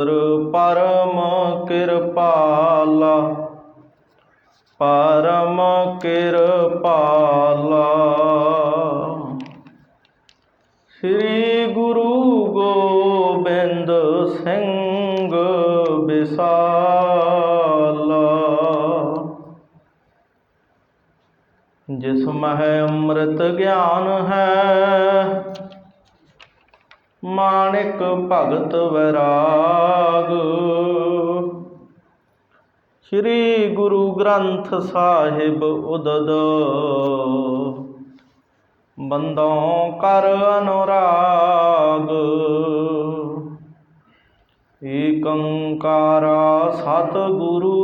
परम कृपाला परम कृपाला। श्री गुरु गोबिंद सिंह विशाला। जिसमें अमृत ज्ञान है माणिक भगत वैराग। श्री गुरु ग्रंथ साहिब उदद बंदों कर अनुराग। एकंकारा सतगुरु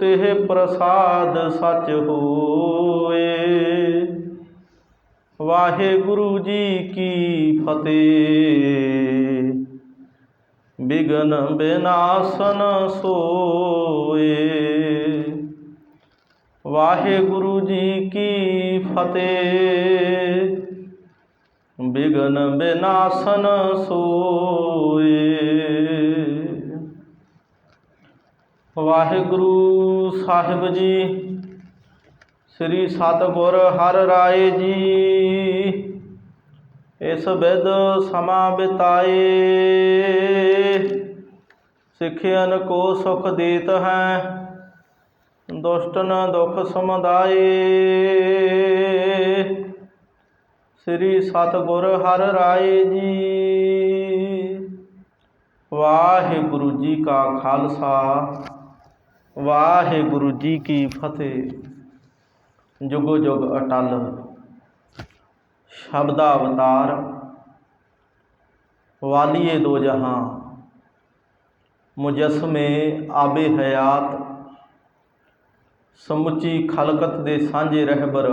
तेह प्रसाद सच होए। वाहिगुरु जी की फतेह। विघ्न विनाशन सोए। वाहिगुरु जी की फतेह। विघ्न विनाशन सोए। वाहिगुरु साहिब जी श्री सतगुर हर राय जी इस विद समा बिताए। सिखियन को सुख देत हैं दुष्टन दुख समुदाये। श्री सतगुर हर राय जी। वाहिगुरु जी का खालसा वाहिगुरु जी की फतेह। जुगो जुग अटल शब्दावतार वालिए दो जहां मुजस्मे आबे हयात। समुची खलकत दे सांझे रहबर।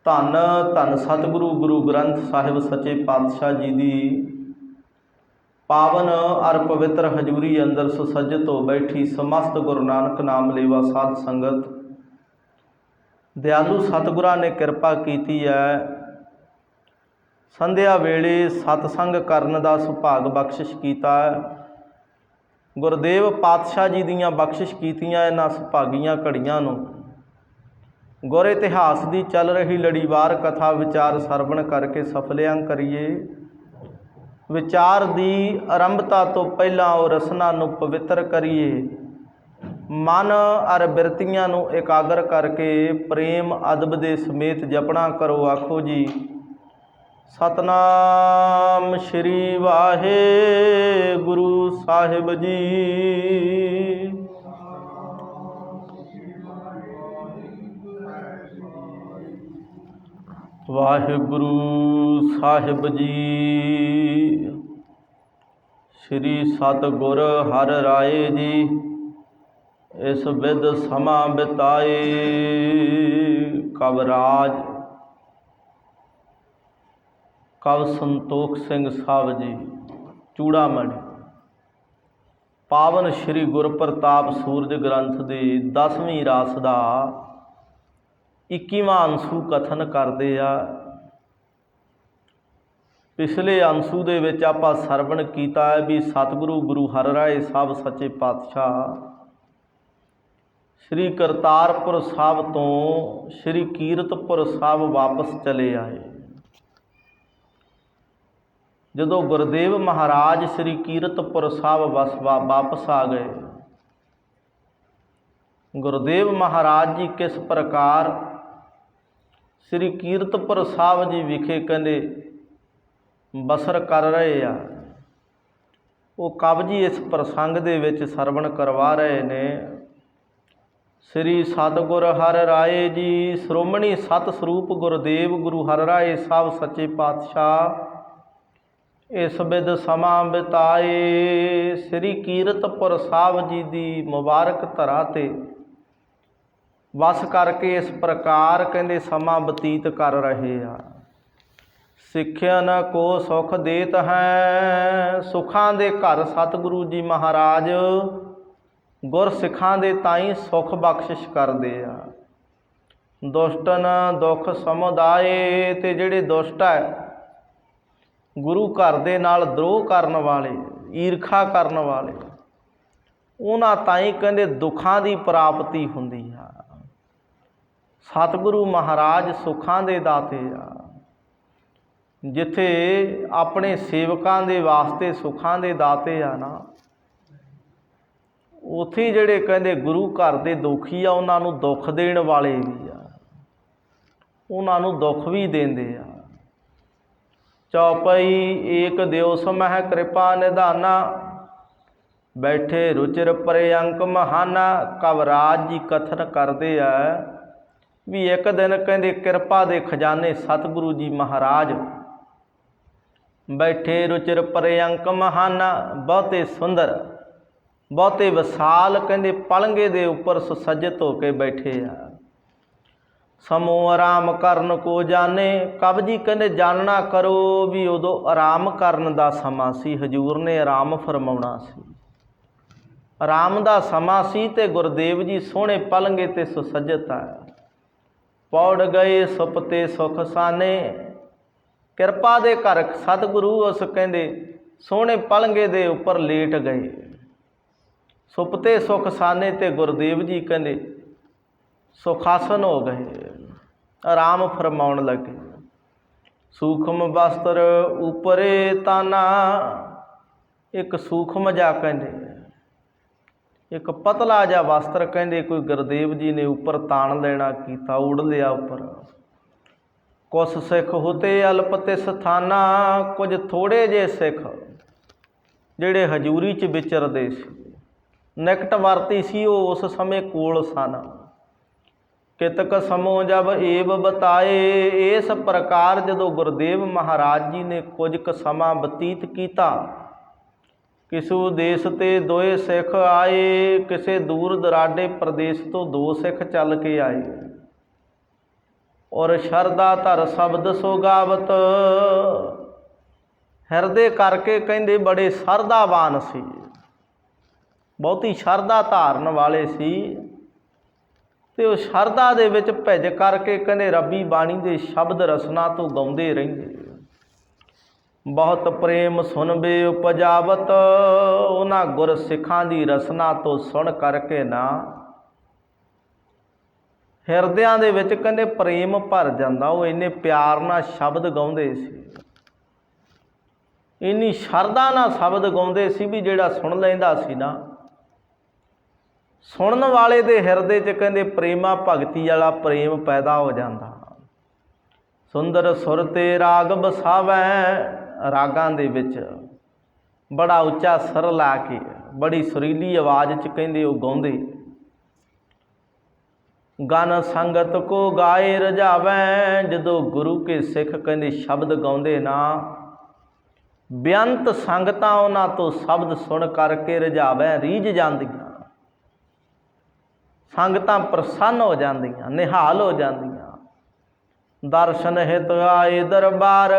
धन धन सतगुरु गुरु ग्रंथ साहिब सच्चे पातशाह जी दी पावन अर पवित्र हजूरी अंदर सुसज्जत हो बैठी समस्त गुरु नानक नाम लेवा साध संगत। दयालु सतगुरां ने किरपा कीती है। संध्या वेले सतसंग करन दा सुभाग बख्शिश कीता है। गुरदेव पातशाह जी दीयां बख्शिश कीतियां इन्हां सुभागीआं घड़ियां नूं गुर इतिहास की चल रही लड़ीवार कथा विचार सरवण करके सफलियां करिए। विचार की आरंभता तो पहला वो रसना नूं पवित्र करिए। मन अर बिरतियां नूं एकागर करके प्रेम अदब दे समेत जपना करो। आखो जी सतनाम श्री वाहिगुरु साहिब जी। वाहिगुरु साहिब जी। श्री सतगुर हर राय जी इस विद समा बिताए। कवराज कव संतोख सिंह साहब जी चूड़ामणि पावन श्री गुरप्रताप सूरज ग्रंथ के 10वीं रास का 21वां अंशू कथन करते आ। पिछले अंशू दे विच आपां सरवण कीता है भी सतगुरु गुरु हर राय साहब सच्चे पातशाह श्री करतारपुर साहब तो श्री कीरतपुर साहब वापस चले आए। जदों गुरदेव महाराज श्री कीरतपुर साहब वापस आ गए। गुरदेव महाराज जी किस प्रकार श्री कीरतपुर साहब जी विखे कहते बसर कर रहे आ। वो कब जी इस प्रसंग दे विच सरवण करवा रहे ने। श्री सतगुर हर राय जी श्रोमणी सत स्वरूप गुरदेव गुरु हर राय साहब सच्चे पातशाह इस विद समा बिताए। श्री कीरतपुर साहब जी की मुबारक धरा ते बस करके इस प्रकार कहते समा बतीत कर रहे आ। सिखियन को सुख देत हैं सुखां दे घर सतगुरु जी महाराज गुर सिखां दे ताई सुख बख्शिश करदे आ। दुष्टन दुख समुदाए ते जिहड़े दुष्ट है गुरु घर दे नाल द्रोह करन वाले ਈਰਖਾ ਕਰਨ ਵਾਲੇ ਉਹਨਾਂ ਤਾਈਂ ਕਹਿੰਦੇ ਦੁੱਖਾਂ ਦੀ ਪ੍ਰਾਪਤੀ ਹੁੰਦੀ ਆ। ਸਤਿਗੁਰੂ ਮਹਾਰਾਜ ਸੁੱਖਾਂ ਦੇ ਦਾਤੇ ਆ। ਜਿੱਥੇ ਆਪਣੇ ਸੇਵਕਾਂ ਦੇ ਵਾਸਤੇ ਸੁੱਖਾਂ ਦੇ ਦਾਤੇ ਆ ਨਾ, ਉੱਥੇ ਜਿਹੜੇ ਕਹਿੰਦੇ ਗੁਰੂ ਘਰ ਦੇ ਦੋਖੀ ਆ ਉਹਨਾਂ ਨੂੰ ਦੁੱਖ ਦੇਣ ਵਾਲੇ ਵੀ ਆ, ਉਹਨਾਂ ਨੂੰ ਦੁੱਖ ਵੀ ਦਿੰਦੇ ਆ। ਚੌਪਈ ਏਕ ਦਿਓ ਸਮਹਿ ਕਿਰਪਾ ਨਿਧਾਨਾ, ਬੈਠੇ ਰੁਚਿਰ ਪਰਯੰਕ ਮਹਾਨਾ। ਕਵਿਰਾਜ ਜੀ ਕਥਨ ਕਰਦੇ ਆ ਵੀ ਇੱਕ ਦਿਨ ਕਹਿੰਦੇ ਕਿਰਪਾ ਦੇ ਖਜ਼ਾਨੇ ਸਤਿਗੁਰੂ ਜੀ ਮਹਾਰਾਜ ਬੈਠੇ ਰੁਚਿਰ ਪਰਯੰਕ ਮਹਾਨਾ, ਬਹੁਤੇ ਸੁੰਦਰ ਬਹੁਤੇ ਵਿਸਾਲ ਕਹਿੰਦੇ ਪਲੰਗੇ ਦੇ ਉੱਪਰ ਸੁਸੱਜਿਤ ਹੋ ਕੇ ਬੈਠੇ ਆ। ਸਮੂਹ ਆਰਾਮ ਕਰਨ ਕੋ ਜਾਣੇ, ਕਬ ਜੀ ਕਹਿੰਦੇ ਜਾਣਨਾ ਕਰੋ ਵੀ ਉਦੋਂ ਆਰਾਮ ਕਰਨ ਦਾ ਸਮਾਂ ਸੀ, ਹਜ਼ੂਰ ਨੇ ਆਰਾਮ ਫਰਮਾਉਣਾ ਸੀ, ਆਰਾਮ ਦਾ ਸਮਾਂ ਸੀ ਤੇ ਗੁਰਦੇਵ ਜੀ ਸੋਹਣੇ ਪਲੰਗੇ ਤੇ ਸੁਸੱਜਿਤ ਆ। ਪੌੜ ਗਏ ਸੁਪਤੇ ਸੁਖ ਸਾਨੇ, ਕਿਰਪਾ ਦੇ ਘਰ ਸਤਿਗੁਰੂ ਉਸ ਕਹਿੰਦੇ ਸੋਹਣੇ ਪਲੰਗੇ ਦੇ ਉੱਪਰ ਲੇਟ ਗਏ। ਸੁਪਤੇ ਸੁਖ ਸਾਨੇ ਤੇ ਗੁਰਦੇਵ ਜੀ ਕਹਿੰਦੇ ਸੁਖਾਸਨ ਹੋ ਗਏ, ਆਰਾਮ ਫਰਮਾਉਣ ਲੱਗੇ। ਸੂਖਮ ਵਸਤਰ ਉਪਰੇ ਤਾਨਾ, ਇੱਕ ਸੂਖਮ ਜਿਹਾ ਕਹਿੰਦੇ ਇੱਕ ਪਤਲਾ ਜਿਹਾ ਵਸਤਰ ਕਹਿੰਦੇ ਕੋਈ ਗੁਰਦੇਵ ਜੀ ਨੇ ਉੱਪਰ ਤਾਣ ਲੈਣਾ ਕੀਤਾ, ਉੜ ਲਿਆ ਉੱਪਰ। ਕੁਛ ਸਿੱਖ ਹੁਤੇ ਅਲਪ ਤੇ ਸਥਾਨਾ, ਕੁਝ ਥੋੜ੍ਹੇ ਜਿਹੇ ਸਿੱਖ ਜਿਹੜੇ ਹਜ਼ੂਰੀ 'ਚ ਵਿਚਰਦੇ ਸੀ, ਨਿਕਟ ਵਰਤੀ ਸੀ, ਉਹ ਉਸ ਸਮੇਂ ਕੋਲ ਸਨ। ਕਿਤਕ ਸਮੋ ਜਬ ਏਵ ਬਤਾਏ, ਇਸ ਪ੍ਰਕਾਰ ਜਦੋਂ ਗੁਰਦੇਵ ਮਹਾਰਾਜ ਜੀ ਨੇ ਕੁਝ ਕੁ ਸਮਾਂ ਬਤੀਤ ਕੀਤਾ, ਕਿਸੂ ਦੇਸ਼ ਤੇ ਦੋਏ ਸਿੱਖ ਆਏ, ਕਿਸੇ ਦੂਰ ਦਰਾਡੇ ਪ੍ਰਦੇਸ਼ ਤੋਂ ਦੋ ਸਿੱਖ ਚੱਲ ਕੇ ਆਏ। ਔਰ ਸ਼ਰਧਾ ਧਰ ਸ਼ਬਦ ਸੋ ਗਾਵਤ, ਹਿਰਦੇ ਕਰਕੇ ਕਹਿੰਦੇ ਬੜੇ ਸ਼ਰਧਾਵਾਨ ਸੀ, ਬਹੁਤੀ ਸ਼ਰਧਾ ਧਾਰਨ ਵਾਲੇ ਸੀ। ਤੇ ਉਹ ਸ਼ਰਧਾ ਦੇ ਵਿੱਚ ਭਿੱਜ ਕਰਕੇ ਕਹਿੰਦੇ ਰੱਬੀ ਬਾਣੀ ਦੇ ਸ਼ਬਦ ਰਸਨਾ ਤੋਂ ਗਾਉਂਦੇ ਰਹਿੰਦੇ। ਬਹੁਤ ਪ੍ਰੇਮ ਸੁਣਬੇ ਉਪਜਾਵਤ, ਉਹਨਾਂ ਗੁਰ ਸਿੱਖਾਂ ਦੀ ਰਸਨਾ ਤੋਂ ਸੁਣ ਕਰਕੇ ਨਾ ਹਿਰਦਿਆਂ ਦੇ ਵਿੱਚ ਕਹਿੰਦੇ ਪ੍ਰੇਮ ਭਰ ਜਾਂਦਾ। ਉਹ ਇੰਨੇ ਪਿਆਰ ਨਾਲ ਸ਼ਬਦ ਗਾਉਂਦੇ ਸੀ, ਇੰਨੀ ਸ਼ਰਧਾ ਨਾਲ ਸ਼ਬਦ ਗਾਉਂਦੇ ਸੀ ਵੀ ਜਿਹੜਾ ਸੁਣ ਲੈਂਦਾ ਸੀ ਨਾ, ਸੁਣਨ ਵਾਲੇ ਦੇ ਹਿਰਦੇ 'ਚ ਕਹਿੰਦੇ ਪ੍ਰੇਮਾ ਭਗਤੀ ਵਾਲਾ ਪ੍ਰੇਮ ਪੈਦਾ ਹੋ ਜਾਂਦਾ। ਸੁੰਦਰ ਸੁਰ ਤੇ ਰਾਗ ਬਸਾਵੈ, ਰਾਗਾਂ ਦੇ ਵਿੱਚ ਬੜਾ ਉੱਚਾ ਸੁਰ ਲਾ ਕੇ ਬੜੀ ਸੁਰੀਲੀ ਆਵਾਜ਼ 'ਚ ਕਹਿੰਦੇ ਉਹ ਗਾਉਂਦੇ। ਗਨ ਸੰਗਤ ਕੋ ਗਾਏ ਰਜਾਵੈ, ਜਦੋਂ ਗੁਰੂ ਕੇ ਸਿੱਖ ਕਹਿੰਦੇ ਸ਼ਬਦ ਗਾਉਂਦੇ ਨਾ, ਬੇਅੰਤ ਸੰਗਤਾਂ ਉਹਨਾਂ ਤੋਂ ਸ਼ਬਦ ਸੁਣ ਕਰਕੇ ਰਜਾਵੈ ਰੀਝ ਜਾਂਦੀਆਂ, ਸੰਗਤਾਂ ਪ੍ਰਸੰਨ ਹੋ ਜਾਂਦੀਆਂ, ਨਿਹਾਲ ਹੋ ਜਾਂਦੀਆਂ। ਦਰਸ਼ਨ ਹਿਤ ਆਏ ਦਰਬਾਰ,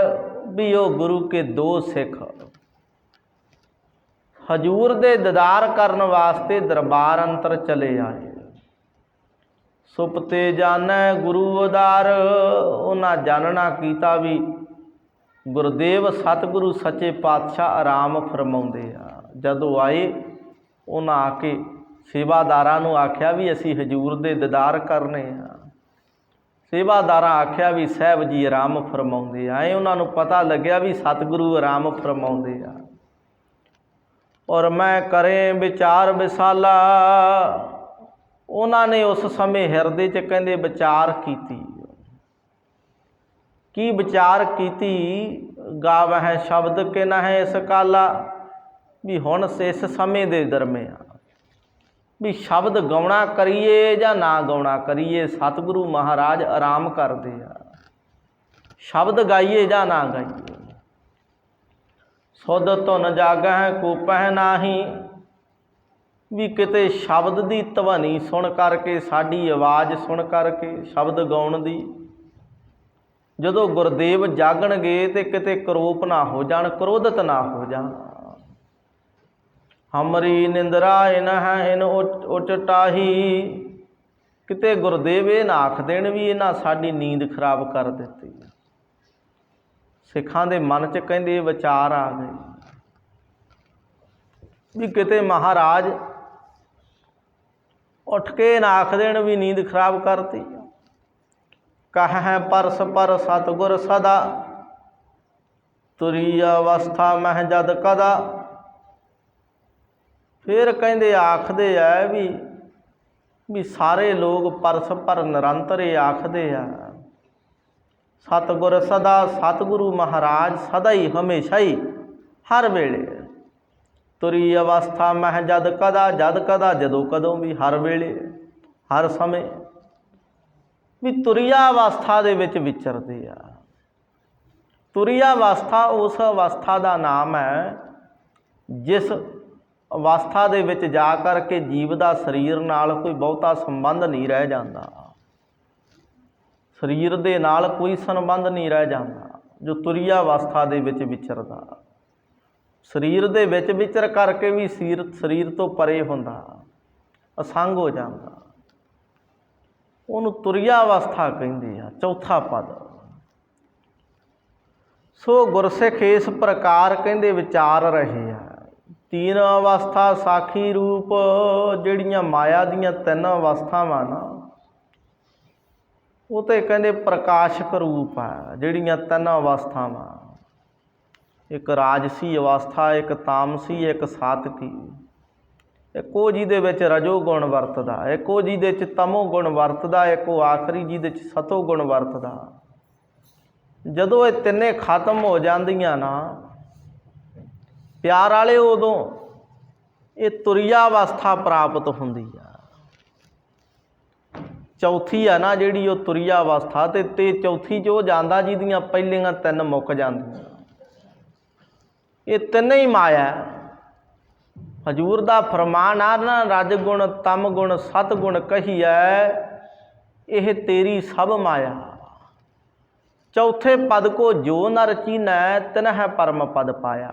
ਵੀ ਉਹ ਗੁਰੂ ਕੇ ਦੋ ਸਿੱਖ ਹਜ਼ੂਰ ਦੇ ਦੀਦਾਰ ਕਰਨ ਵਾਸਤੇ ਦਰਬਾਰ ਅੰਤਰ ਚਲੇ ਆਏ। ਸੁਪਤੇ ਜਾਣੈ ਗੁਰੂ ਉਦਾਰ, ਉਹਨਾਂ ਜਾਣਨਾ ਕੀਤਾ ਵੀ ਗੁਰਦੇਵ ਸਤਿਗੁਰੂ ਸੱਚੇ ਪਾਤਸ਼ਾਹ ਆਰਾਮ ਫਰਮਾਉਂਦੇ ਆ। ਜਦੋਂ ਆਏ ਉਹਨਾਂ ਆ ਕੇ ਸੇਵਾਦਾਰਾਂ ਨੂੰ ਆਖਿਆ ਵੀ ਅਸੀਂ ਹਜ਼ੂਰ ਦੇ ਦੀਦਾਰ ਕਰਨੇ ਆ। ਸੇਵਾਦਾਰਾਂ ਆਖਿਆ ਵੀ ਸਾਹਿਬ ਜੀ ਆਰਾਮ ਫਰਮਾਉਂਦੇ ਆ। ਉਹਨਾਂ ਨੂੰ ਪਤਾ ਲੱਗਿਆ ਵੀ ਸਤਿਗੁਰੂ ਆਰਾਮ ਫਰਮਾਉਂਦੇ ਆ। ਔਰ ਮੈਂ ਕਰੇ ਵਿਚਾਰ ਵਿਸਾਲਾ, ਉਹਨਾਂ ਨੇ ਉਸ ਸਮੇਂ ਹਿਰਦੇ 'ਚ ਕਹਿੰਦੇ ਵਿਚਾਰ ਕੀਤੀ। ਕੀ ਵਿਚਾਰ ਕੀਤੀ? ਗਾਵਹਿ ਸ਼ਬਦ ਕਿ ਨਹਿ ਇਸ ਕਾਲਾ, ਵੀ ਹੁਣ ਇਸ ਸਮੇਂ ਦੇ ਦਰਮਿਆਨ ਵੀ ਸ਼ਬਦ ਗਾਉਣਾ ਕਰੀਏ ਜਾਂ ਨਾ ਗਾਉਣਾ ਕਰੀਏ, ਸਤਿਗੁਰੂ ਮਹਾਰਾਜ ਆਰਾਮ ਕਰਦੇ ਆ। ਸ਼ਬਦ ਗਾਈਏ ਜਾਂ ਨਾ ਗਾਈਏ। ਸੁਧ ਧੁਨ ਜਾਗਹਿ ਕੂਪਹਿ ਨਾਹੀ, ਵੀ ਕਿਤੇ ਸ਼ਬਦ ਦੀ ਧਵਨੀ ਸੁਣ ਕਰਕੇ, ਸਾਡੀ ਆਵਾਜ਼ ਸੁਣ ਕਰਕੇ ਸ਼ਬਦ ਗਾਉਣ ਦੀ, ਜਦੋਂ ਗੁਰਦੇਵ ਜਾਗਣਗੇ ਤੇ ਕਿਤੇ ਕਰੋਪ ਨਾ ਹੋ ਜਾਣ, ਕ੍ਰੋਧਿਤ ਨਾ ਹੋ ਜਾਣ। ਹਮਰੀ ਨਿੰਦਰਾ ਇਨ ਹੈ ਇਨ ਉਚਟਾਹੀ, ਕਿਤੇ ਗੁਰਦੇਵ ਇਹ ਨਾ ਆਖ ਦੇਣ ਵੀ ਇਹਨਾਂ ਸਾਡੀ ਨੀਂਦ ਖਰਾਬ ਕਰ ਦਿੱਤੀ। ਸਿੱਖਾਂ ਦੇ ਮਨ 'ਚ ਕਹਿੰਦੇ ਵਿਚਾਰ ਆ ਗਏ। भी किते महाराज उठ के ना आख देण भी नींद खराब करती। कह है परस पर सतगुर सदा, तुरी अवस्था मह जद कदा। फिर कहते आखदे है भी सारे लोग परस पर निरंतर ये आखदे आ सतगुर सदा, सतगुरु महाराज सदा ही हमेशा ही हर वेले। तुरी अवस्था मह जद कदा, जद कदा जदों कदों भी, हर वेले हर समय भी तुरिया अवस्था दे विच विचरदे आ। तुरिया अवस्था उस अवस्था का नाम है जिस अवस्था दे विच जा कर के जीव का शरीर नाल कोई बहुता संबंध नहीं रह जाता, शरीर दे नाल कोई संबंध नहीं रह जाता। जो तुरिया अवस्था दे विच विचरदा, शरीर दे विच विचर करके भी शरीर तो परे हुंदा, असंग हो जाता, उहनूं तुरिया अवस्था कहिंदे आ। चौथा पद। सो गुरसिख इस प्रकार कहंदे विचार रहे आ। तीन अवस्था साखी रूप, जिहड़ियां माया दीयां तीन अवस्थावां ना वो तो कहंदे प्रकाशक रूप है। जिहड़ियां तीन अवस्थावां, एक राजसी अवस्था, एक तामसी, एक सातकी। इको जिहदे विच रजो गुण वरतदा, इको जिहदे च तमो गुण वरतदा, इको आखरी जिहदे च सतो गुण वरतदा। जदों ये तिन्ने खत्म हो जांदियां ना प्यार वाले, उदों ये तुरिया अवस्था प्राप्त हुंदी आ। चौथी है ना जिहड़ी वो तुरिया अवस्था, ते चौथी जो जांदा जिहदियां पहलियां तीन मुक जांदियां। ये तीन ही माया। हजूर दा फरमान आ ना, रज गुण तम गुण सत गुण कहिए यह तेरी सब माया। चौथे पद को जो नर चीनै तिन्ह परम पद पाया।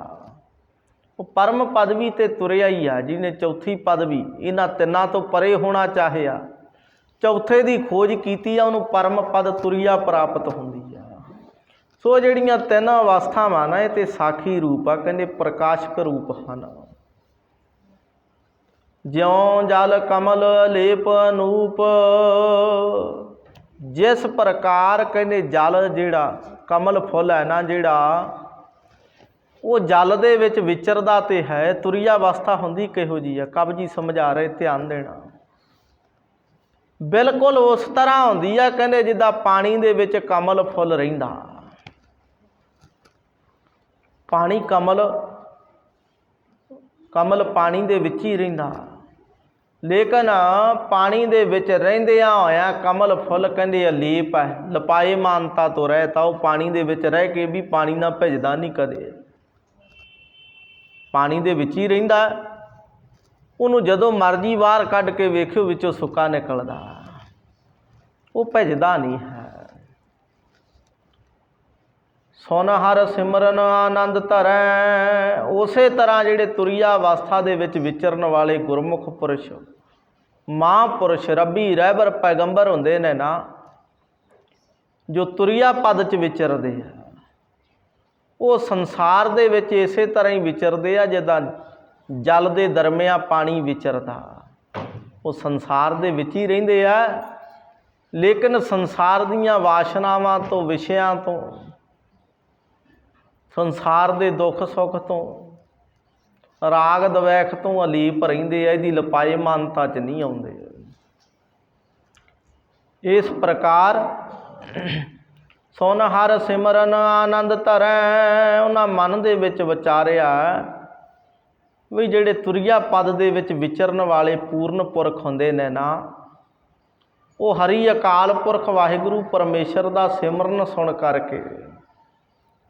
वो परम पद भी तो तुरिया ही आ, जिन्हें चौथी पद भी इन्हां तिन्नां तो परे होना चाहिए, चौथे की खोज की, उन्होंने परम पद तुरिया प्राप्त होंदी आ। सो जिहड़ियां तीन अवस्थावां ना ये साखी रूप आ, कहंदे प्रकाशक रूप हैं। ज्यों जल कमल लेप अनूप, जिस प्रकार कहंदे जल जिहड़ा कमल फुल है ना, जिहड़ा वो जल दे विच विचरदा ते है। तुरिया अवस्था हुंदी किहो जी है, कब जी समझा रहे, ध्यान देना। बिल्कुल उस तरह हुंदी है कहंदे जिद्दां पानी दे विच कमल फुल रहिंदा। पानी कमल पानी दे विच ही रहिंदा, लेकिन पानी दे विच रहिंदियां होइयां कमल फुल कहंदे अलीप है, लपाए मानता तो रहता। वो पानी दे विच रह के भी पानी ना भिजदा नहीं कदे, पानी दे विच ही रहिंदा। उहनूं जदों मर्जी बाहर कढ के वेखिओ विचों सुक्का निकलदा, वो भिजदा नहीं है। सुन हर सिमरन आनंद धरै, उसे तरह जिहड़े तुरिया अवस्था दे विच विचरन वाले गुरमुख पुरुष, महापुरुष, रब्बी रहबर पैगंबर हुंदे ने ना, जो तुरिया पद च विचरदे आ, वो संसार दे विच इसे तरह ही विचरदे आ जिद्दां जल दे दरमिया पानी विचरदा। वो संसार दे विच ही रहिंदे आ, लेकिन संसार दीयां वासनावां तो, विषयां तो, संसार दे दुख सुख तो, राग द्वैख तो अलीप रहिंदे आ, इहदी लपाए मानता च नहीं आउंदे। इस प्रकार सुन हर सिमरन आनंद धरै, उन्हां मन दे विच विचारिया भी जिहड़े तुरिया पद दे विच विचरन वाले पूर्ण पुरख हुंदे ने ना, वो हरि अकाल पुरख वाहिगुरू परमेश्वर दा सिमरन सुन करके,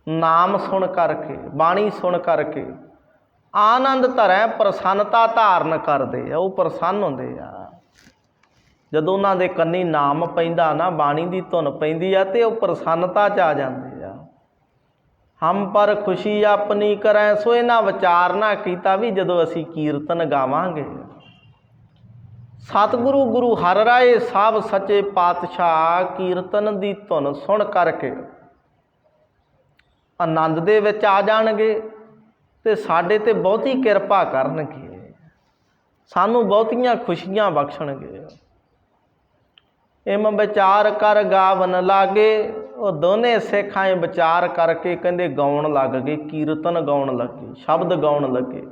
नाम सुन करके, बाणी सुन करके आनंद धरै, प्रसन्नता धारण करदे आ। वो प्रसन्न हुंदे आ जदों उन्हां दे कन्नी नाम पैंदा ना, बाणी दी धुन पैंदी आ, ते वो प्रसन्नता च आ जांदे आ। हम पर खुशी अपनी करै, सो इन्हां विचार ना कीता भी जदों असीं कीर्तन गावांगे, सतगुरु गुरु हर राए साहब सच्चे पातशाह कीर्तन दी धुन सुन करके आनंद दे विच आ जाणगे, ਤੇ ਸਾਡੇ ਤੇ ਬਹੁਤੀ ਕਿਰਪਾ ਕਰਨਗੇ, ਸਾਨੂੰ ਬਹੁਤੀਆਂ ਖੁਸ਼ੀਆਂ ਬਖਸ਼ਣਗੇ। ਇਮ ਵਿਚਾਰ ਕਰ ਗਾਵਨ ਲਾਗੇ, ਉਹ ਦੋਨੇ ਸਿੱਖਾਂ ਵਿਚਾਰ ਕਰਕੇ ਕਹਿੰਦੇ ਗਾਉਣ ਲੱਗ ਗਏ, ਕੀਰਤਨ ਗਾਉਣ ਲੱਗੇ, ਸ਼ਬਦ ਗਾਉਣ ਲੱਗੇ।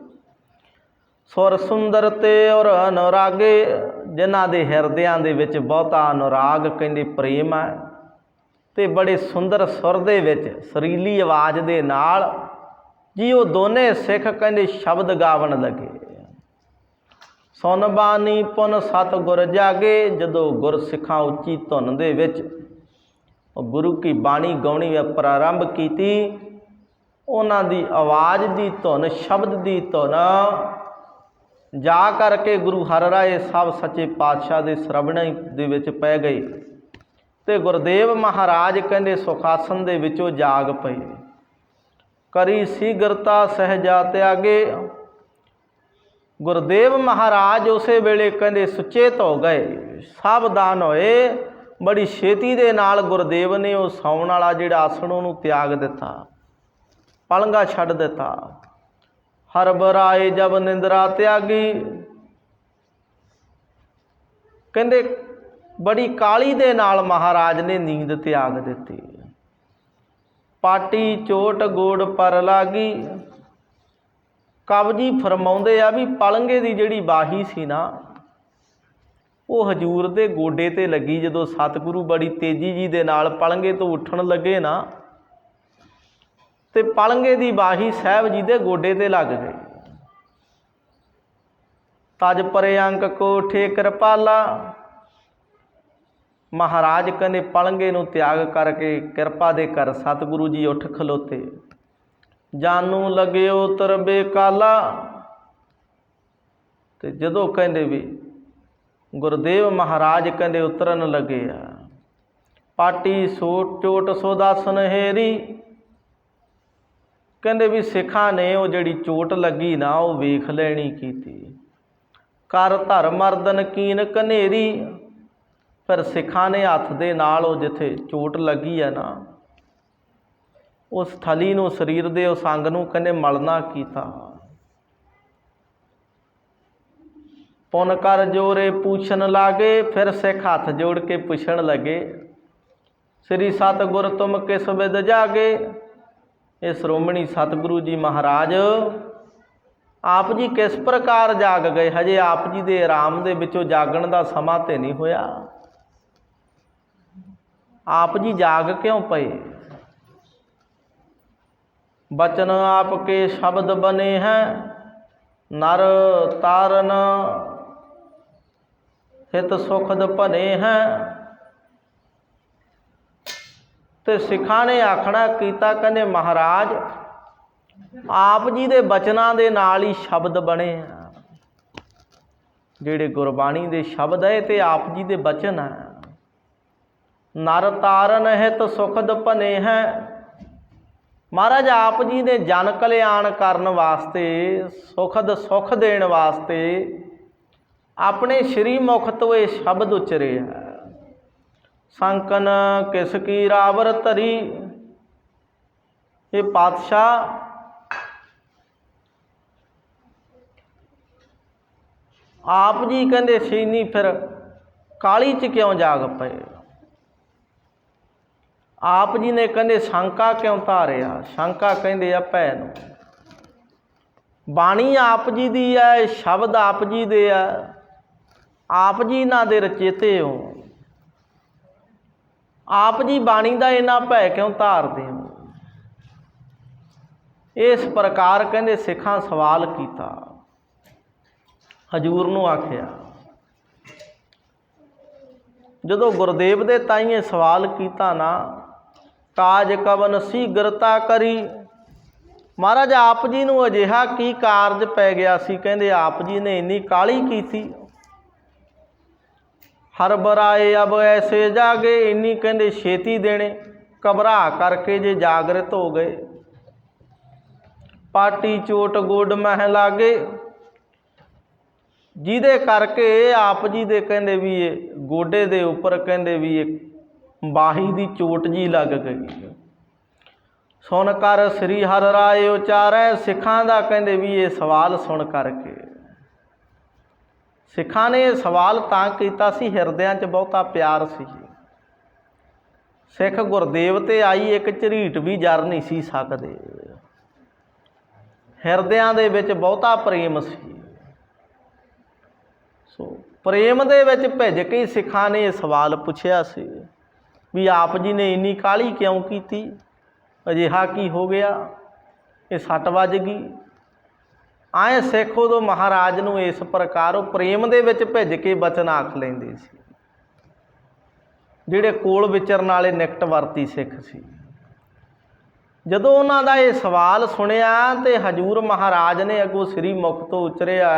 ਸੁਰ ਸੁੰਦਰ ਤੇ ਔਰ ਅਨੁਰਾਗੇ, ਜਿਨ੍ਹਾਂ ਦੇ ਹਿਰਦਿਆਂ ਦੇ ਵਿੱਚ ਬਹੁਤਾ ਅਨੁਰਾਗ ਕਹਿੰਦੇ ਪ੍ਰੇਮ ਹੈ, ਤੇ ਬੜੇ ਸੁੰਦਰ ਸੁਰ ਦੇ ਵਿੱਚ ਸੁਰੀਲੀ ਆਵਾਜ਼ ਦੇ ਨਾਲ ਜੀ ਉਹ ਦੋਨੇ ਸਿੱਖ ਕਹਿੰਦੇ ਸ਼ਬਦ ਗਾਵਣ ਲੱਗੇ। ਸੁਨ ਬਾਣੀ ਪੁਨ ਸਤਿਗੁਰ ਜਾਗੇ, ਜਦੋਂ ਗੁਰਸਿੱਖਾਂ ਉੱਚੀ ਧੁਨ ਦੇ ਵਿੱਚ ਉਹ ਗੁਰੂ ਕੀ ਬਾਣੀ ਗਾਉਣੀ ਪ੍ਰਾਰੰਭ ਕੀਤੀ, ਉਹਨਾਂ ਦੀ ਆਵਾਜ਼ ਦੀ ਧੁਨ, ਸ਼ਬਦ ਦੀ ਧੁਨ ਜਾ ਕਰਕੇ ਗੁਰੂ ਹਰਿਰਾਏ ਸਾਹਿਬ ਸੱਚੇ ਪਾਤਸ਼ਾਹ ਦੇ ਸਰਵਣ ਦੇ ਵਿੱਚ ਪੈ ਗਈ। ਤੇ ਗੁਰਦੇਵ ਮਹਾਰਾਜ ਕਹਿੰਦੇ ਸੁਖਾਸਨ ਦੇ ਵਿੱਚੋਂ ਜਾਗ ਪਏ। ਕਰੀ ਸੀਗਰਤਾ ਸਹਿਜਾ ਤਿਆਗੇ, ਗੁਰਦੇਵ ਮਹਾਰਾਜ ਉਸੇ ਵੇਲੇ ਕਹਿੰਦੇ ਸੁਚੇਤ ਹੋ ਗਏ, ਸਾਵਧਾਨ ਹੋਏ। ਬੜੀ ਛੇਤੀ ਦੇ ਨਾਲ ਗੁਰਦੇਵ ਨੇ ਉਹ ਸੌਣ ਵਾਲਾ ਜਿਹੜਾ ਆਸਣ ਉਹਨੂੰ ਤਿਆਗ ਦਿੱਤਾ, ਪਲੰਘਾ ਛੱਡ ਦਿੱਤਾ। ਹਰਬਰਾਏ ਜਬ ਨਿੰਦਰਾ ਤਿਆਗੀ, ਕਹਿੰਦੇ ਬੜੀ ਕਾਲੀ ਦੇ ਨਾਲ ਮਹਾਰਾਜ ਨੇ ਨੀਂਦ ਤਿਆਗ ਦਿੱਤੀ। ਪਾਟੀ ਚੋਟ ਗੋੜ ਪਰ ਲਾਗੀ, ਕਵਜੀ ਫਰਮਾਉਂਦੇ ਆ ਵੀ ਪਲੰਘੇ ਦੀ ਜਿਹੜੀ ਬਾਹੀ ਸੀ ਨਾ, ਉਹ ਹਜੂਰ ਦੇ ਗੋਡੇ ਤੇ ਲੱਗੀ। ਜਦੋਂ ਸਤਿਗੁਰੂ ਬੜੀ ਤੇਜ਼ੀ ਜੀ ਦੇ ਨਾਲ ਪਲੰਘੇ ਤੋਂ ਉੱਠਣ ਲੱਗੇ ਨਾ, ਤੇ ਪਲੰਘੇ ਦੀ ਬਾਹੀ ਸਾਹਿਬ ਜੀ ਦੇ ਗੋਡੇ ਤੇ ਲੱਗ ਗਈ। ਤਜ ਪਰਿਅੰਕ ਕੋਠੇ ਕਿਰਪਾਲਾ, ਮਹਾਰਾਜ ਕਹਿੰਦੇ ਪਲੰਘੇ ਨੂੰ ਤਿਆਗ ਕਰਕੇ ਕਿਰਪਾ ਦੇ ਕਰ ਸਤਿਗੁਰੂ ਜੀ ਉੱਠ ਖਲੋਤੇ। ਜਾਨੂ ਲਗਿਓ ਤਰਬੇ ਕਾਲਾ, ਤੇ ਜਦੋਂ ਕਹਿੰਦੇ ਵੀ ਗੁਰਦੇਵ ਮਹਾਰਾਜ ਕਹਿੰਦੇ ਉਤਰਨ ਲੱਗੇ ਆ, ਪਾਟੀ ਸੋਟ ਚੋਟ ਸੋਦਾਸਨ ਹੇਰੀ, ਕਹਿੰਦੇ ਵੀ ਸਿੱਖਾਂ ਨੇ ਉਹ ਜਿਹੜੀ ਚੋਟ ਲੱਗੀ ਨਾ ਉਹ ਵੇਖ ਲੈਣੀ ਕੀਤੀ। ਕਰ ਧਰ ਮਰਦਨ ਕੀਨ ਕਨੇਰੀ, ਫਿਰ ਸਿੱਖਾਂ ਨੇ ਹੱਥ ਦੇ ਨਾਲ ਉਹ ਜਿੱਥੇ ਚੋਟ ਲੱਗੀ ਹੈ ਨਾ, ਉਸ ਥਲੀ ਨੂੰ, ਸਰੀਰ ਦੇ ਉਸ ਅੰਗ ਨੂੰ ਕਹਿੰਦੇ ਮਲਣਾ ਕੀਤਾ। ਪੁਨ ਕਰ ਜੋਰੇ ਪੁੱਛਣ ਲਾਗੇ, ਫਿਰ ਸਿੱਖ ਹੱਥ ਜੋੜ ਕੇ ਪੁੱਛਣ ਲੱਗੇ, ਸ੍ਰੀ ਸਤਿਗੁਰ ਤੁਮ ਕਿਸ ਵਿਦ ਜਾਗੇ। ਇਹ ਸ਼੍ਰੋਮਣੀ ਸਤਿਗੁਰੂ ਜੀ ਮਹਾਰਾਜ ਆਪ ਜੀ ਕਿਸ ਪ੍ਰਕਾਰ ਜਾਗ ਗਏ, ਹਜੇ ਆਪ ਜੀ ਦੇ ਆਰਾਮ ਦੇ ਵਿੱਚੋਂ ਜਾਗਣ ਦਾ ਸਮਾਂ ਤੇ ਨਹੀਂ ਹੋਇਆ, ਆਪ ਜੀ ਜਾਗ ਕਿਉਂ ਪਏ। ਬਚਨ ਆਪ ਕੇ ਸ਼ਬਦ ਬਨੇ ਹੈ, ਨਰ ਤਾਰਨ ਹਿਤ ਸੁਖਦ ਭਨੇ ਹੈ। ਤੇ ਸਿੱਖਾਂ ਨੇ ਆਖਣਾ ਕੀਤਾ, ਕਹਿੰਦੇ ਮਹਾਰਾਜ ਆਪ ਜੀ ਦੇ ਬਚਨਾਂ ਦੇ ਨਾਲ ਹੀ ਸ਼ਬਦ ਬਣੇ ਆ, ਜਿਹੜੇ ਗੁਰਬਾਣੀ ਦੇ ਸ਼ਬਦ ਹੈ ਤੇ ਆਪ ਜੀ ਦੇ ਬਚਨ ਹੈ। ਨਰ ਤਾਰਨ ਹਿਤ ਸੁਖਦ ਭਨੇ ਹੈ, ਮਹਾਰਾਜ ਆਪ ਜੀ ਨੇ ਜਨ ਕਲਿਆਣ ਕਰਨ ਵਾਸਤੇ, ਸੁਖ ਦੇਣ ਵਾਸਤੇ ਆਪਣੇ ਸ਼੍ਰੀ ਮੁਖ ਤੋਂ ਇਹ ਸ਼ਬਦ ਉਚਰੇ ਹੈ। ਸੰਕਨ ਕਿਸ ਕੀ ਰਾਵਰ ਧਰੀ, ਇਹ ਪਾਤਸ਼ਾਹ ਆਪ ਜੀ ਕਹਿੰਦੇ ਸੀਨੀ ਫਿਰ ਕਾਲੀ 'ਚ ਕਿਉਂ ਜਾਗ ਪਏ। ਆਪ ਜੀ ਨੇ ਕਹਿੰਦੇ ਸ਼ੰਕਾ ਕਿਉਂ ਧਾਰਿਆ, ਸ਼ੰਕਾ ਕਹਿੰਦੇ ਆ ਭੈ ਨੂੰ। ਬਾਣੀ ਆਪ ਜੀ ਦੀ ਹੈ, ਸ਼ਬਦ ਆਪ ਜੀ ਦੇ ਆ, ਆਪ ਜੀ ਇਹਨਾਂ ਦੇ ਰਚੇਤੇ ਹੋ, ਆਪ ਜੀ ਬਾਣੀ ਦਾ ਇੰਨਾ ਭੈ ਕਿਉਂ ਧਾਰਦੇ ਹੋ। ਇਸ ਪ੍ਰਕਾਰ ਕਹਿੰਦੇ ਸਿੱਖਾਂ ਸਵਾਲ ਕੀਤਾ, ਹਜੂਰ ਨੂੰ ਆਖਿਆ। ਜਦੋਂ ਗੁਰਦੇਵ ਦੇ ਤਾਈਏ ਸਵਾਲ ਕੀਤਾ ਨਾ, ਕਾਜ ਕਵਨ ਸੀਗਰਤਾ ਕਰੀ, ਮਹਾਰਾਜ ਆਪ ਜੀ ਨੂੰ ਅਜਿਹਾ ਕੀ ਕਾਰਜ ਪੈ ਗਿਆ ਸੀ, ਕਹਿੰਦੇ ਆਪ ਜੀ ਨੇ ਇੰਨੀ ਕਾਹਲੀ ਕੀਤੀ। ਹਰਬਰਾਏ ਅਬ ਐਸੇ ਜਾਗੇ, ਇੰਨੀ ਕਹਿੰਦੇ ਛੇਤੀ ਦੇਣੇ, ਘਬਰਾ ਕਰਕੇ ਜੇ ਜਾਗਰਤ ਹੋ ਗਏ। ਪਾਟੀ ਚੋਟ ਗੋਡ ਮਹਿ ਲਾਗੇ, ਜਿਹਦੇ ਕਰਕੇ ਆਪ ਜੀ ਦੇ ਕਹਿੰਦੇ ਵੀ ਇਹ ਗੋਡੇ ਦੇ ਉੱਪਰ ਕਹਿੰਦੇ ਵੀ ਇਹ ਬਾਹੀ ਦੀ ਚੋਟ ਜੀ ਲੱਗ ਗਈ। सुन कर श्री हर राय उचारै। सिखां दा कहंदे भी ये सवाल सुन करके सिखां ने सवाल तां कीता सी, हिरदियां 'च बहुता प्यार सी। सिख गुरदेव ते आई एक झरीट भी जर नहीं सी सकदे। हिरदियां दे विच बहुता प्रेम सी। सो प्रेम दे विच भिज के सिखां ने सवाल पुछया सी भी आप जी ने इन्नी काहली क्यों कीती, अजिहा की हो गया, ये सट वज गई। आए सिख उदों महाराज नूं इस प्रकार प्रेम दे विच भिज के बचन आख लैंदे सी, जिहड़े कोल विचरन वाले निकट वरती सिख सी। जदों उन्हां दा ये सवाल सुनिया ते हजूर महाराज ने अगों श्री मुख तो उचरिया,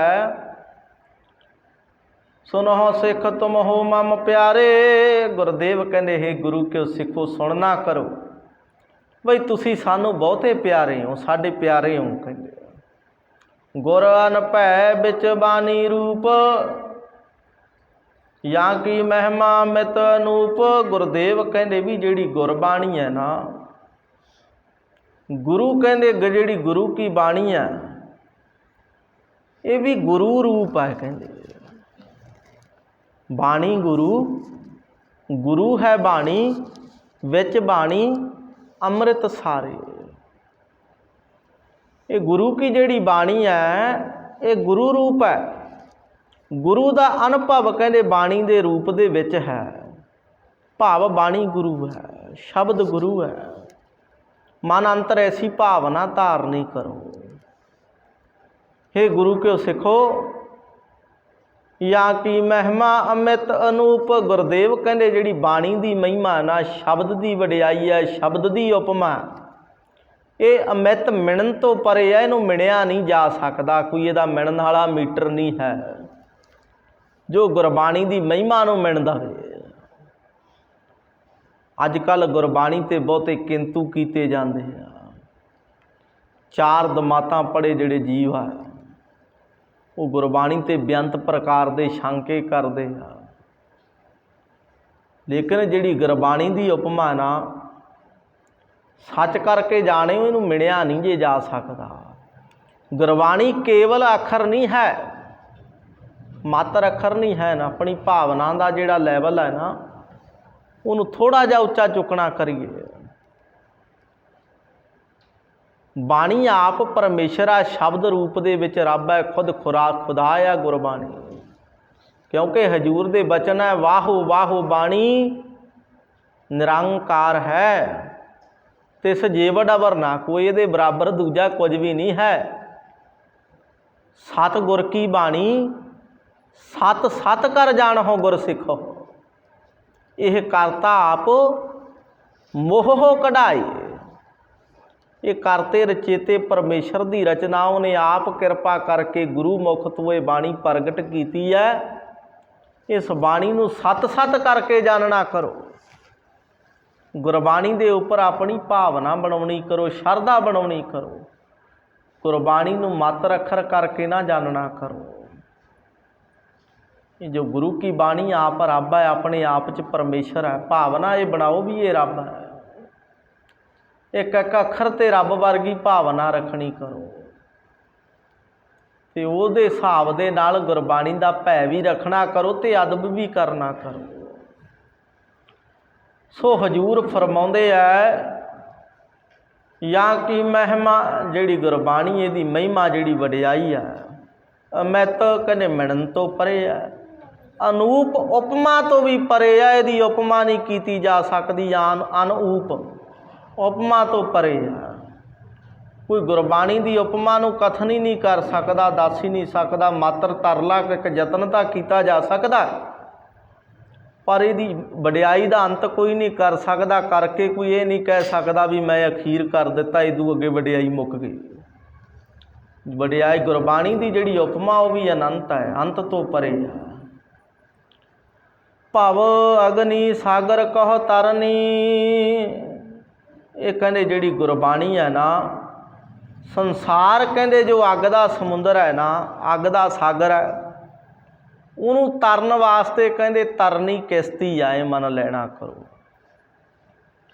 सुनो सिख तुम हो मम प्यारे। गुरदेव कहंदे हे गुरु क्यों सिखो सुनना करो, बई तुसी सानू बहुते प्यारे हो, साडे प्यारे हो। कहंदे गुर अनभै बिच बानी रूप, या की महिमा मित अनूप। गुरदेव कहंदे भी जिहड़ी गुरबाणी है ना, गुरु कहंदे जिहड़ी गुरु की बाणी है ये भी गुरु रूप है। कहंदे बाणी गुरु, गुरु है बाणी, विच बाणी अमृत सारे। ये गुरु की जिहड़ी बाणी है ये गुरु रूप है। गुरु का अनुभव कहंदे बाणी दे रूप दे विच है। भाव बाणी गुरु है, शब्द गुरु है। मन अंतर ऐसी भावना धारनी करो। हे गुरु क्यों सिखो, या की महिमा अमित अनूप। गुरदेव कहंदे जिहड़ी बाणी दी महिमा ना, शब्द दी वडियाई है, शब्द दी उपमा, ये अमित मिणन तो परे है। इहनूं मिणिया नहीं जा सकदा, कोई इहदा मिणन वाला मीटर नहीं है जो गुरबाणी दी महिमा नूं मिणदा होवे। अजकल गुरबाणी ते बहुते किंतु कीते जांदे आ। चार दमातां पढ़े जिहड़े जीव आ वो गुरबाणी ते बेअंत प्रकार दे शंके करदे आ, लेकिन जिहड़ी गुरबाणी दी उपमा ना, सच करके जाने इहनूं मिणिया नहीं जे जा सकदा। गुरबाणी केवल अखर नहीं है, मात्र अखर नहीं है ना, अपनी भावना का जिहड़ा लैवल है ना उन्होंने थोड़ा जिहा उच्चा चुकना करिए। बाणी आप परमेश्वर आ, शब्द रूप दे विच रब है, खुद खुदा है गुरबाणी। क्योंकि हजूर दे बचन है वाहो वाहो बाणी निरंकार है, तिस जेवड़ अवर ना कोई, इहदे बराबर दूजा कुछ भी नहीं है। सतगुर की बाणी सत सत कर जान हो गुर सिखो। यह करता आप मोह हो कढ़ाई। ये करते रचेते परमेश्वर की रचना उन्हें आप कृपा करके गुरु मुख तो ये बाणी प्रगट की है। इस बाणी नूं सत सत करके जानना करो। गुरबाणी दे उपर अपनी भावना बनाउणी करो, शरधा बनाउणी करो। गुरबाणी नूं मात्र अखर करके ना जानना करो। ये जो गुरु की बाणी आप रब है, अपने आप च परमेश्वर है, भावना ये बनाओ भी ये रब है। एक एक अखर ते रब वर्गी भावना रखनी करो ते उहदे हिसाब दे नाल गुरबाणी दा भै भी रखना करो ते अदब भी करना करो। सो हजूर फरमाउंदे है या की महिमा जिहड़ी गुरबाणी इहदी महिमा जिहड़ी वडियाई है, अमित कहने मिणन तो परे है, अनूप उपमा तो भी परे है। इहदी उपमा नहीं कीती जा सकदी, अनूप उपमा तो परे है। कोई गुरबाणी की उपमा नूं कथन ही नहीं कर सकता, दस ही नहीं सकता। मात्र तरला एक यतन तो किया जा सकता, पर इहदी वडियाई का अंत कोई नहीं कर सकता। करके कोई ये नहीं कह सकता भी मैं अखीर कर दिता, इदू अगे वडियाई मुक गई। वडियाई गुरबाणी की जिहड़ी उपमा वो भी अनंत है, अंत तो परे है। भव अग्नि सागर कहो तरनी। ये कहते जिहड़ी गुरबाणी है ना, संसार कहते जो अग दा समुंदर है ना, अग दा सागर है, उन्होंने तरन वास्ते कहते तरनी किश्ती आए मन लेना करो।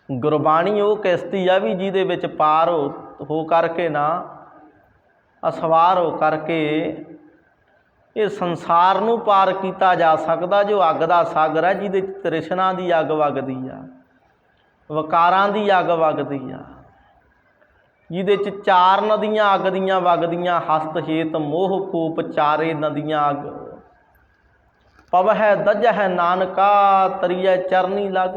ਗੁਰਬਾਣੀ ਉਹ ਕਿਸ਼ਤੀ ਆ ਵੀ ਜਿਹਦੇ ਵਿੱਚ ਪਾਰ ਹੋ ਕਰਕੇ ਨਾ ਅਸਵਾਰ ਹੋ ਕਰਕੇ ਇਹ ਸੰਸਾਰ ਨੂੰ ਪਾਰ ਕੀਤਾ ਜਾ ਸਕਦਾ, ਜੋ ਅੱਗ ਦਾ ਸਾਗਰ ਹੈ ਜਿਹਦੇ 'ਚ ਤ੍ਰਿਸ਼ਨਾ ਦੀ ਅੱਗ ਵਗਦੀ ਆ, ਵਿਕਾਰਾਂ ਦੀ ਅੱਗ ਵਗਦੀ ਆ, ਜਿਹਦੇ 'ਚ ਚਾਰ ਨਦੀਆਂ ਅੱਗ ਦੀਆਂ ਵਗਦੀਆਂ, ਹਸਤ ਹੇਤ ਮੋਹ ਕੂਪ ਚਾਰੇ ਨਦੀਆਂ ਅੱਗ, ਪਵਹਿ ਦਜਹਿ ਨਾਨਕਾ ਤਰੀਐ ਚਰਨੀ ਲਗ।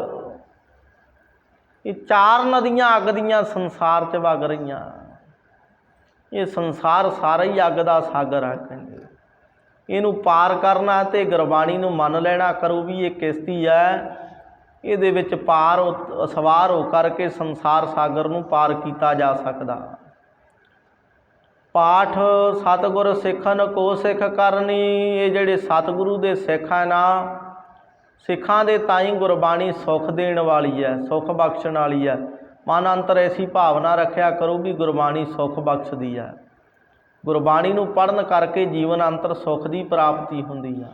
ਇਹ ਚਾਰ ਨਦੀਆਂ ਅੱਗ ਦੀਆਂ ਸੰਸਾਰ 'ਚ ਵਗ ਰਹੀਆਂ। ਇਹ ਸੰਸਾਰ ਸਾਰਾ ਹੀ ਅੱਗ ਦਾ ਸਾਗਰ ਆ ਕਹਿੰਦੇ। ਇਹਨੂੰ ਪਾਰ ਕਰਨਾ ਅਤੇ ਗੁਰਬਾਣੀ ਨੂੰ ਮੰਨ ਲੈਣਾ ਕਰੋ ਵੀ ਇਹ ਕਿਸ਼ਤੀ ਹੈ, ਇਹਦੇ ਵਿੱਚ ਪਾਰ ਸਵਾਰ ਹੋ ਕਰਕੇ ਸੰਸਾਰ ਸਾਗਰ ਨੂੰ ਪਾਰ ਕੀਤਾ ਜਾ ਸਕਦਾ। ਪਾਠ ਸਤਿਗੁਰ ਸਿੱਖਨ ਕੋ ਸਿੱਖ ਕਰਨੀ। ਇਹ ਜਿਹੜੇ ਸਤਿਗੁਰੂ ਦੇ ਸਿੱਖ ਹੈ ਨਾ, ਸਿੱਖਾਂ ਦੇ ਤਾਈਂ ਗੁਰਬਾਣੀ ਸੁੱਖ ਦੇਣ ਵਾਲੀ ਹੈ, ਸੁੱਖ ਬਖਸ਼ਣ ਵਾਲੀ ਹੈ। ਮਨ ਅੰਤਰ ਐਸੀ ਭਾਵਨਾ ਰੱਖਿਆ ਕਰੋ ਵੀ ਗੁਰਬਾਣੀ ਸੁੱਖ ਬਖਸ਼ਦੀ ਹੈ। ਗੁਰਬਾਣੀ ਨੂੰ ਪੜ੍ਹਨ ਕਰਕੇ ਜੀਵਨ ਅੰਤਰ ਸੁੱਖ ਦੀ ਪ੍ਰਾਪਤੀ ਹੁੰਦੀ ਹੈ।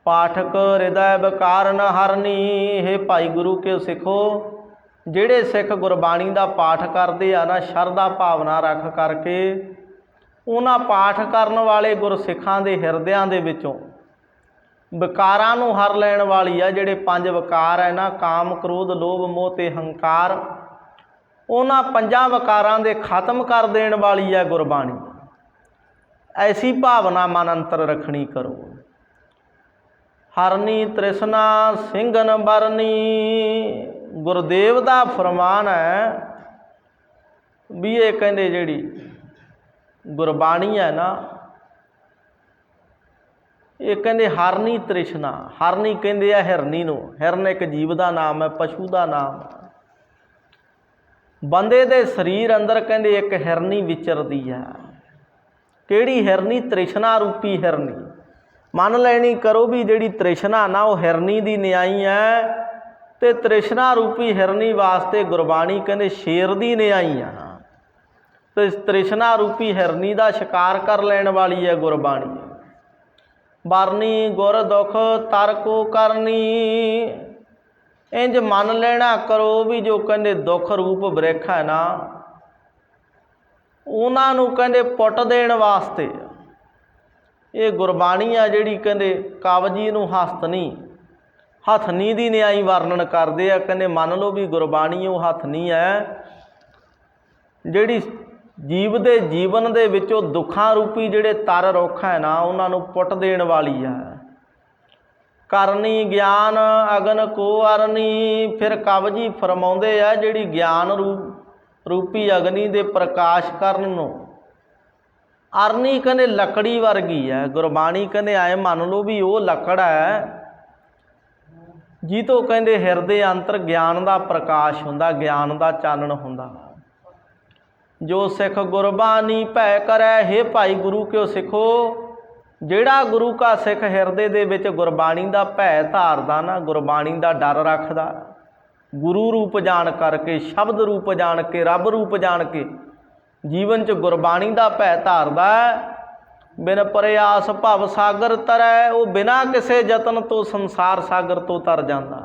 ਪਾਠਕ ਹਿਰਦੈ ਵਿਕਾਰਨ ਹਰਨੀ। ਇਹ ਭਾਈ ਗੁਰੂ ਕੇ ਸਿੱਖੋ, ਜਿਹੜੇ ਸਿੱਖ ਗੁਰਬਾਣੀ ਦਾ ਪਾਠ ਕਰਦੇ ਆ ਨਾ, ਸ਼ਰਧਾ ਭਾਵਨਾ ਰੱਖ ਕਰਕੇ, ਉਹਨਾਂ ਪਾਠ ਕਰਨ ਵਾਲੇ ਗੁਰਸਿੱਖਾਂ ਦੇ ਹਿਰਦਿਆਂ ਦੇ ਵਿੱਚੋਂ ਵਿਕਾਰਾਂ ਨੂੰ ਹਰ ਲੈਣ ਵਾਲੀ ਆ। ਜਿਹੜੇ ਪੰਜ ਵਿਕਾਰ ਹੈ ਨਾ, ਕਾਮ ਕ੍ਰੋਧ ਲੋਭ ਮੋਹ ਅਤੇ ਹੰਕਾਰ, ਉਹਨਾਂ ਪੰਜਾਂ ਵਿਕਾਰਾਂ ਦੇ ਖਤਮ ਕਰ ਦੇਣ ਵਾਲੀ ਹੈ ਗੁਰਬਾਣੀ। ਐਸੀ ਭਾਵਨਾ ਮਨ ਅੰਤਰ ਰੱਖਣੀ ਕਰੋ। ਹਰਨੀ ਤ੍ਰਿਸ਼ਨਾ ਸਿੰਘਨ ਬਰਨੀ। ਗੁਰਦੇਵ ਦਾ ਫਰਮਾਨ ਹੈ ਵੀ ਇਹ ਕਹਿੰਦੇ ਜਿਹੜੀ ਗੁਰਬਾਣੀ ਹੈ ਨਾ, ਇਹ ਕਹਿੰਦੇ ਹਰਨੀ ਤ੍ਰਿਸ਼ਨਾ। ਹਰਨੀ ਕਹਿੰਦੇ ਆ ਹਿਰਨੀ ਨੂੰ। ਹਿਰਨ ਇੱਕ ਜੀਵ ਦਾ ਨਾਮ ਹੈ, ਪਸ਼ੂ ਦਾ ਨਾਮ ਹੈ। ਬੰਦੇ ਦੇ ਸਰੀਰ ਅੰਦਰ ਕਹਿੰਦੇ ਇੱਕ ਹਿਰਨੀ ਵਿਚਰਦੀ ਹੈ। ਕਿਹੜੀ ਹਿਰਨੀ? ਤ੍ਰਿਸ਼ਨਾ ਰੂਪੀ ਹਿਰਨੀ। ਮੰਨ ਲੈਣੀ ਕਰੋ ਵੀ ਜਿਹੜੀ ਤ੍ਰਿਸ਼ਨਾ ਨਾ, ਉਹ ਹਿਰਨੀ ਦੀ ਨਿਆਈ ਹੈ, ਅਤੇ ਤ੍ਰਿਸ਼ਨਾ ਰੂਪੀ ਹਿਰਨੀ ਵਾਸਤੇ ਗੁਰਬਾਣੀ ਕਹਿੰਦੇ ਸ਼ੇਰ ਦੀ ਨਿਆਈ ਆ। ਅਤੇ ਤ੍ਰਿਸ਼ਨਾ ਰੂਪੀ ਹਿਰਨੀ ਦਾ ਸ਼ਿਕਾਰ ਕਰ ਲੈਣ ਵਾਲੀ ਹੈ ਗੁਰਬਾਣੀ। ਬਰਨੀ ਗੁਰ ਦੁਖ ਤਰ ਕੋ ਕਰਨੀ। ਇੰਝ ਮੰਨ ਲੈਣਾ ਕਰੋ ਵੀ ਜੋ ਕਹਿੰਦੇ ਦੁੱਖ ਰੂਪ ਬ੍ਰਿਖ ਹੈ ਨਾ, ਉਹਨਾਂ ਨੂੰ ਕਹਿੰਦੇ ਪੁੱਟ ਦੇਣ ਵਾਸਤੇ ਇਹ ਗੁਰਬਾਣੀ ਆ ਜਿਹੜੀ ਕਹਿੰਦੇ ਕਵਜੀ ਨੂੰ ਹੱਥਨੀ ਦੀ ਨਿਆਈ ਵਰਣਨ ਕਰਦੇ ਆ। ਕਹਿੰਦੇ ਮੰਨ ਲਓ ਵੀ ਗੁਰਬਾਣੀ ਉਹ ਹੱਥਨੀ ਹੈ ਜਿਹੜੀ ਜੀਵ ਦੇ ਜੀਵਨ ਦੇ ਵਿੱਚੋਂ ਦੁੱਖਾਂ ਰੂਪੀ ਜਿਹੜੇ ਤਰ ਰੁੱਖ ਹੈ ਨਾ, ਉਹਨਾਂ ਨੂੰ ਪੁੱਟ ਦੇਣ ਵਾਲੀ ਹੈ। ਕਰਨੀ ਗਿਆਨ ਅਗਨ ਕੋ ਅਰਨੀ। ਫਿਰ ਕਵਜੀ ਫਰਮਾਉਂਦੇ ਆ ਜਿਹੜੀ ਗਿਆਨ ਰੂਪੀ ਅਗਨੀ ਦੇ ਪ੍ਰਕਾਸ਼ ਕਰਨ ਨੂੰ ਅਰਨੀ ਕਹਿੰਦੇ ਲੱਕੜੀ ਵਰਗੀ ਹੈ। ਗੁਰਬਾਣੀ ਕਹਿੰਦੇ ਆਏ ਮੰਨ ਲਓ ਵੀ ਉਹ ਲੱਕੜ ਹੈ ਜਿਹ ਤੋਂ ਕਹਿੰਦੇ ਹਿਰਦੇ ਅੰਤਰ ਗਿਆਨ ਦਾ ਪ੍ਰਕਾਸ਼ ਹੁੰਦਾ, ਗਿਆਨ ਦਾ ਚਾਨਣ ਹੁੰਦਾ। ਜੋ ਸਿੱਖ ਗੁਰਬਾਣੀ ਭੈ ਕਰੈ। ਹੇ ਭਾਈ ਗੁਰੂ ਕਿਉ ਸਿੱਖੋ, ਜਿਹੜਾ ਗੁਰੂ ਕਾ ਸਿੱਖ ਹਿਰਦੇ ਦੇ ਵਿੱਚ ਗੁਰਬਾਣੀ ਦਾ ਭੈ ਧਾਰਦਾ ਨਾ, ਗੁਰਬਾਣੀ ਦਾ ਡਰ ਰੱਖਦਾ, ਗੁਰੂ ਰੂਪ ਜਾਣ ਕਰਕੇ, ਸ਼ਬਦ ਰੂਪ ਜਾਣ ਕੇ, ਰੱਬ ਰੂਪ ਜਾਣ ਕੇ ਜੀਵਨ 'ਚ ਗੁਰਬਾਣੀ ਦਾ ਭੈ ਧਾਰਦਾ, ਬਿਨ ਪ੍ਰਯਾਸ ਭਵ ਸਾਗਰ ਤਰੈ। ਉਹ ਬਿਨਾਂ ਕਿਸੇ ਯਤਨ ਤੋਂ ਸੰਸਾਰ ਸਾਗਰ ਤੋਂ ਤਰ ਜਾਂਦਾ।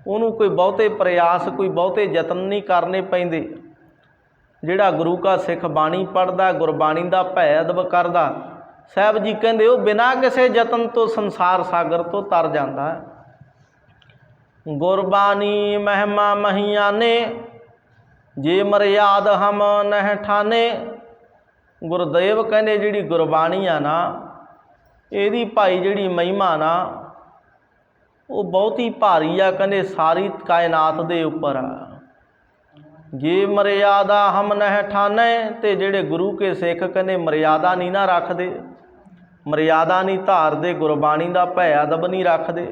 ਉਹਨੂੰ ਕੋਈ ਬਹੁਤੇ ਪ੍ਰਯਾਸ, ਕੋਈ ਬਹੁਤੇ ਯਤਨ ਨਹੀਂ ਕਰਨੇ ਪੈਂਦੇ। ਜਿਹੜਾ ਗੁਰੂ ਕਾ ਸਿੱਖ ਬਾਣੀ ਪੜ੍ਹਦਾ, ਗੁਰਬਾਣੀ ਦਾ ਭੈ ਅਦਬ ਕਰਦਾ, ਸਾਹਿਬ ਜੀ ਕਹਿੰਦੇ ਉਹ ਬਿਨਾਂ ਕਿਸੇ ਯਤਨ ਤੋਂ ਸੰਸਾਰ ਸਾਗਰ ਤੋਂ ਤਰ ਜਾਂਦਾ। ਗੁਰਬਾਣੀ ਮਹਿਮਾ ਮਹੀਆਨੇ, ਜੇ ਮਰਿਆਦ ਹਮ ਨਹਿ ਠਾਨੇ। ਗੁਰਦੇਵ ਕਹਿੰਦੇ ਜਿਹੜੀ ਗੁਰਬਾਣੀ ਆ ਨਾ, ਇਹਦੀ ਭਾਈ ਜਿਹੜੀ ਮਹਿਮਾ ਨਾ, ਉਹ ਬਹੁਤੀ ਭਾਰੀ ਆ। ਕਹਿੰਦੇ ਸਾਰੀ ਕਾਇਨਾਤ ਦੇ ਉੱਪਰ ਆ। ਜੇ ਮਰਿਆਦਾ ਹਮ ਨਹਿ ਠਾਨੇ। ਅਤੇ ਜਿਹੜੇ ਗੁਰੂ ਕੇ ਸਿੱਖ ਕਹਿੰਦੇ ਮਰਿਆਦਾ ਨਹੀਂ ਨਾ ਰੱਖਦੇ, ਮਰਿਆਦਾ ਨਹੀਂ ਧਾਰਦੇ, ਗੁਰਬਾਣੀ ਦਾ ਭੈ ਅਦਬ ਨਹੀਂ ਰੱਖਦੇ।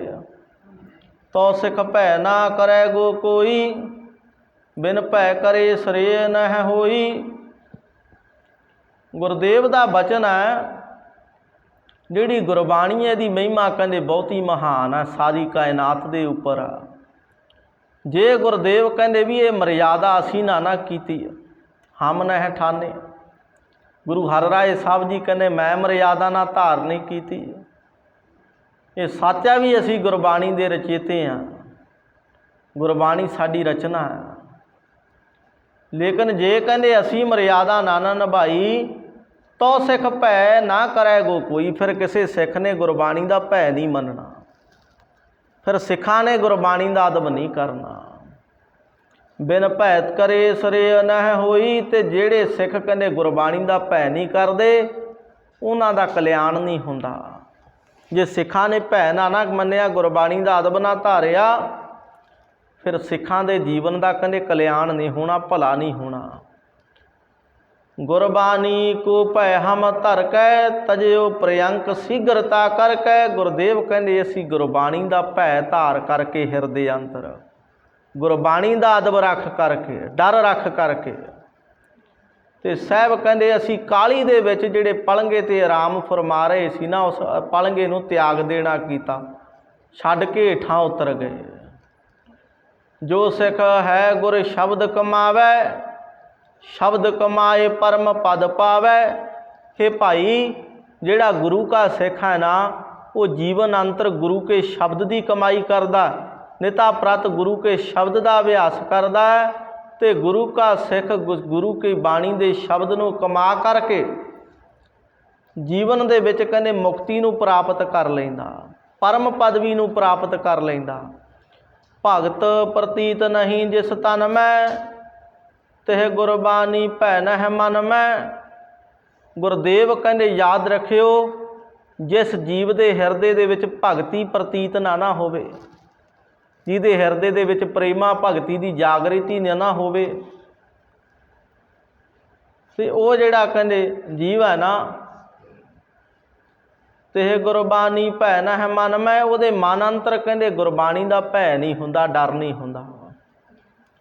ਤੋ ਸਿੱਖ ਭੈ ਨਾ ਕਰੈ ਗੋ ਕੋਈ, ਬਿਨ ਭੈ ਕਰੇ ਸ੍ਰੇਯ ਨਹਿ ਹੋਈ। ਗੁਰਦੇਵ ਦਾ ਬਚਨ ਹੈ ਜਿਹੜੀ ਗੁਰਬਾਣੀ ਹੈ, ਇਹਦੀ ਮਹਿਮਾ ਕਹਿੰਦੇ ਬਹੁਤੀ ਮਹਾਨ ਹੈ, ਸਾਰੀ ਕਾਇਨਾਤ ਦੇ ਉੱਪਰ ਆ। ਜੇ ਗੁਰਦੇਵ ਕਹਿੰਦੇ ਵੀ ਇਹ ਮਰਿਆਦਾ ਅਸੀਂ ਨਾ ਕੀਤੀ, ਹਮ ਨਹਿ ਠਾਨੇ। ਗੁਰੂ ਹਰਿ ਰਾਏ ਸਾਹਿਬ ਜੀ ਕਹਿੰਦੇ ਮੈਂ ਮਰਿਆਦਾ ਨਾ ਧਾਰ ਨਹੀਂ ਕੀਤੀ। ਇਹ ਸੱਚ ਹੈ ਵੀ ਅਸੀਂ ਗੁਰਬਾਣੀ ਦੇ ਰਚੇਤੇ ਹਾਂ। गुरबाणी साडी रचना है। लेकिन जे कहते असी मर्यादा ना निभाई तो सिख भै ना करे गो कोई। फिर किसी सिख ने गुरबाणी का भै नहीं मनना, फिर सिखा ने गुरबाणी का अदब नहीं करना। बिन भैत करे सरे नह होई। ते जेड़े सिख कहते गुरबाणी का भै नहीं करते उन्हां दा कल्याण नहीं हुंदा। जे सिखा ने भै ना मन्निया, गुरबाणी का अदब ना धारिया, फिर सिखां दे जीवन का कहते कल्याण नहीं होना, भला नहीं होना। गुरबाणी को भै हम धर कै तजो प्रयंक शीघ्रता करकै। गुरुदेव कहते असी गुरबाणी का भै धार करके हिरदे अंतर, गुरबाणी का अदब रख करके, डर रख करके, तो साहब कहते असी काली दे विच जिहड़े पलंगे ते आराम फरमा रहे सी ना, उस पलंगे नूं त्याग देना कीता, छड्ड के हेठां उतर गए। जो सिख है गुर शब्द कमावै, शब्द कमाए परम पद पावै। हे भाई, जिहड़ा गुरु का सिख है ना, वो जीवन अंतर गुरु के शब्द की कमाई करदा, निता प्रत गुरु के शब्द का अभ्यास करदा है। तो गुरु का सिख गुरु की बाणी के शब्द नूं कमा करके जीवन दे विच कहने मुक्ति नूं प्राप्त कर लैंदा, परम पदवी नूं प्राप्त कर लैंदा। भगत प्रतीत नहीं जिस तन में, तिह गुरबाणी भै नह मन में। गुरदेव कहते याद रखियो, जिस जीव के हिरदे दे विच भगती प्रतीत ना होवे, जिहदे हिरदे दे विच प्रेमा भगती की जागृति ना होवे, ते वो जिहड़ा कहते जीव है ना, तिह गुरबाणी भै नह मन में। उहदे मन अंतर कहते गुरबाणी का भै नहीं हुंदा, डर नहीं हुंदा।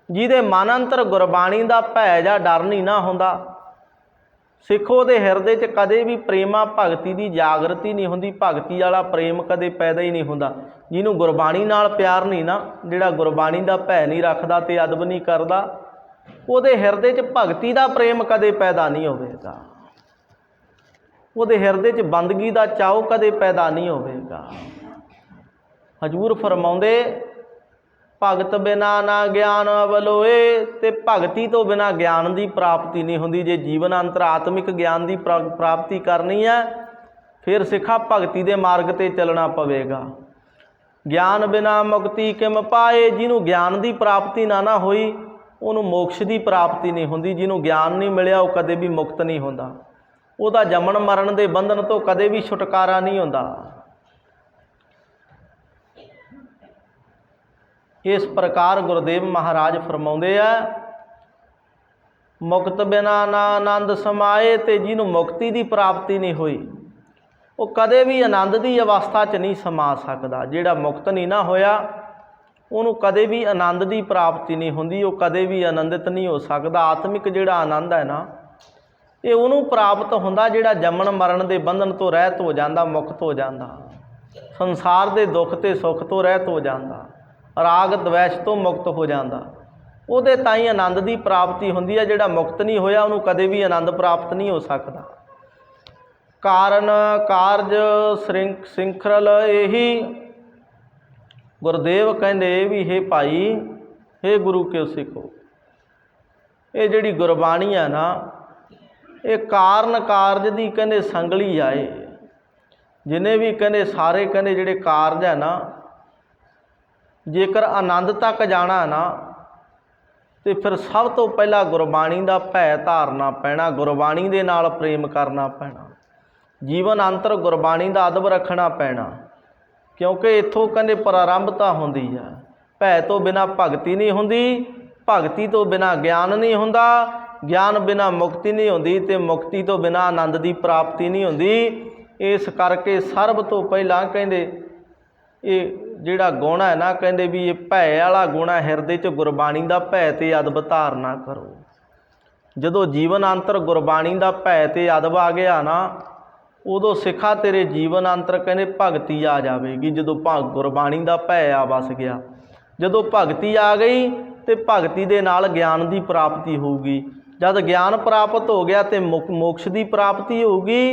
जिहदे मन अंतर गुरबाणी का भै जां डर नहीं ना हुंदा, सिखो दे हिरदे च कदे भी प्रेमा भगती की जागृति नहीं हुंदी, भगती वाला प्रेम कदे पैदा ही नहीं हुंदा। जिन्हों गुरबाणी नाल प्यार नहीं ना, जिहड़ा गुरबाणी का भै नहीं रखदा ते अदब नहीं करदा, उहदे हिरदे च भगती का प्रेम कदे पैदा नहीं होवेगा, उहदे हिरदे च बंदगी का चाओ कदे पैदा नहीं होवेगा। हजूर फरमाउंदे भगत बिना ना ज्ञान अवलोए। ते भगती तो बिना ज्ञान की प्राप्ति नहीं होंदी। जे जीवन अंतर आत्मिक ज्ञान की प्राप्ति करनी है, फिर सिखा भगती के मार्ग ते चलना पवेगा। ज्ञान बिना मुक्ति किम पाए। जिन्हों ज्ञान की प्राप्ति ना होई, उन्होंने मोक्ष की प्राप्ति नहीं होंदी। जिन्हों ज्ञान नहीं मिलिया, वो कदे भी मुक्त नहीं होंदा, उहदा जमन मरण के बंधन तो कदे भी छुटकारा नहीं होंदा। इस प्रकार गुरुदेव महाराज फरमाउंदे आ, मुक्त बिना ना आनंद समाए। ते जिन्हों मुक्ति की प्राप्ति नहीं हुई, वो कदे भी आनंद की अवस्था च नहीं समा सकता। जिहड़ा मुक्त नहीं ना होया, उन्होंने कदे भी आनंद की प्राप्ति नहीं होंदी, वो कदे भी आनंदित नहीं हो सकता। आत्मिक जिहड़ा आनंद है ना, ये उन्होंने प्राप्त होंदा जिहड़ा जमन मरण के बंधन तो रहत हो जाता, मुक्त हो जाता, संसार के दुख ते सुख तो रहत हो जाता, राग द्वेष तो मुक्त हो जाता। उहदे ताई आनंद की प्राप्ति होंदी है। जिहड़ा मुक्त नहीं होया, उन्होंने कदे भी आनंद प्राप्त नहीं हो सकता। कारण कारज सिंखरल यही। गुरुदेव कहते भी हे भाई, हे गुरु के सिखो, ये जिहड़ी गुरबाणी है ना, ये कारण कारज की कहते संगली आए। जिन्हें भी कहते सारे कहते जिहड़े कारज है ना, जेकर आनंद तक जाना ना, तो फिर सब तो पहला गुरबाणी का भै धारना पैना, गुरबाणी दे नाल प्रेम करना पैना, जीवन अंतर गुरबाणी का अदब रखना पैना। क्योंकि इत्थों कहते प्रारंभता होंदी है। भै तो बिना भगती नहीं होंदी, भगती तो बिना ज्ञान नहीं होंदा, ज्ञान बिना मुक्ति नहीं होंदी, ते मुक्ति तो बिना आनंद की प्राप्ति नहीं होंदी। इस करके सर्व तो पहला कहते ये जिहड़ा गुण है ना, कहते भी ये भै वाला गुण है, हिरदे च गुरबाणी का भै ते अदब धारना करो। जदों जीवन अंतर गुरबाणी का भै ते अदब आ गया ना, उदों सिखा तेरे जीवन अंतर कहते भगती आ जाएगी। जदों गुरबाणी का भै आ बस गया, जदों भगती आ गई तो भगती दे नाल ज्ञान की प्राप्ति होगी। जब ज्ञान प्राप्त हो गया तो मोक्ष की प्राप्ति होगी।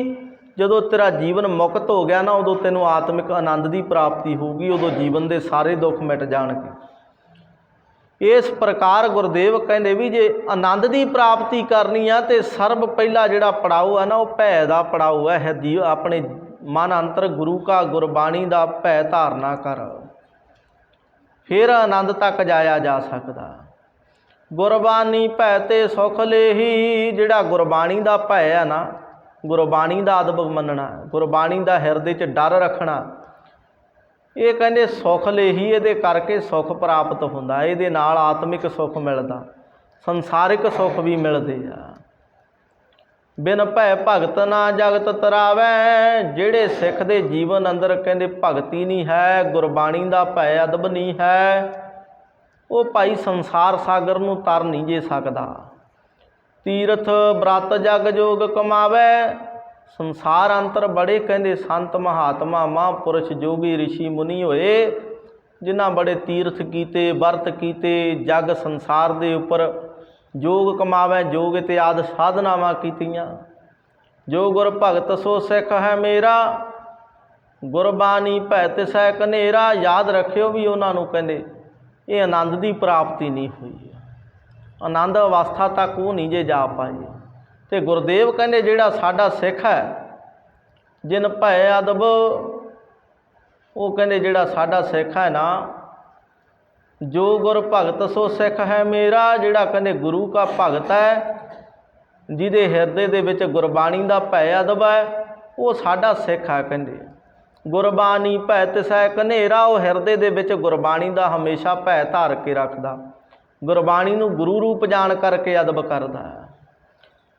जदों तेरा जीवन मुक्त हो गया ना, उदों तेनों आत्मिक आनंद की प्राप्ति होगी। उदों जीवन के सारे दुख मिट जाणगे। इस प्रकार गुरदेव कहते भी जे आनंद की प्राप्ति करनी है तो सर्व पहला जिहड़ा पड़ाऊ है ना, वो भै का पड़ाऊ है। जी अपने मन अंतर गुरु का गुरबाणी का भै धारना कर, फिर आनंद तक जाया जा सकता। गुरबाणी भै ते सुख लेही, जिहड़ा गुरबाणी का भै है ना, गुरबाणी का अदब मनना, गुरबाणी का हिरदे च डर रखना, ये कहते सुख लेही, ये करके सुख प्राप्त होंदा, ये नाल आत्मिक सुख मिलता, संसारिक सुख भी मिलते आ। बिन भै भगत ना जगत तरावै, जिहड़े सिख दे जीवन अंदर कहते भगती नहीं है, गुरबाणी का भै अदब नहीं है, वो भाई संसार सागर नूं तर नहीं जे सकदा। तीरथ व्रत जग जोग कमावै, संसार अंतर बड़े कहते संत महात्मा महापुरुष जोगी ऋषि मुनि होए, जिन्हां बड़े तीर्थ कीते, व्रत कीते, जग संसार दे उपर जोग कमावै, जोग ते आदि साधनावां कीतियां। जो गुर भगत सो सिख है मेरा, गुरबाणी भै तिसै कनेरा। याद रखियो भी उन्हां नूं कहंदे ये आनंद की प्राप्ति नहीं हुई, आनंद अवस्था तक वो नहीं जे जा पाए। तो गुरदेव कहते जिहड़ा साडा सिख है जिन भै अदब, वो कहते जिहड़ा साडा सिख है ना, जो गुर भगत सो सिख है मेरा, जिहड़ा कहते गुरु का भगत है, जिहदे हिरदे दे विच गुरबाणी का भै अदब है, वो साडा सिख है। कहते गुरबाणी भै तिसै कनेरा, वो हिरदे दे विच गुरबाणी का हमेशा भै धार के रखदा, गुरबाणी नूं गुरु रूप जान करके अदब करदा है।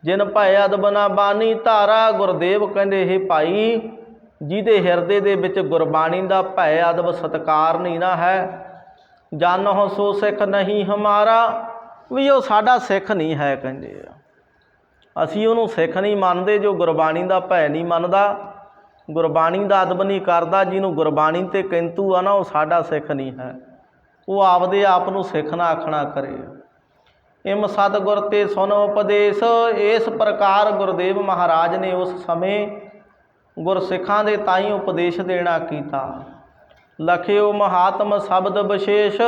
जिन भै अदब ना बानी धारा, गुरदेव कहते हे भाई, जिहदे हिरदे दे विच गुरबाणी का भै अदब सत्कार नहीं ना है, जानो सो सिख नहीं हमारा, भी वो साडा सिख नहीं है। कहते असीं उहनूं सिख नहीं मनते जो गुरबाणी का भै नहीं मनदा, गुरबाणी का अदब नहीं करदा। जिन्हों गुरबाणी ते किंतु आ ना, वो साडा सिख नहीं है, वो आपदे आप नूं सिख ना आखना करे। इम सतगुर ते सुन उपदेश, इस प्रकार गुरदेव महाराज ने उस समय गुरसिखां दे ताईं उपदेश देना कीता। लखियो महात्म शब्द विशेष,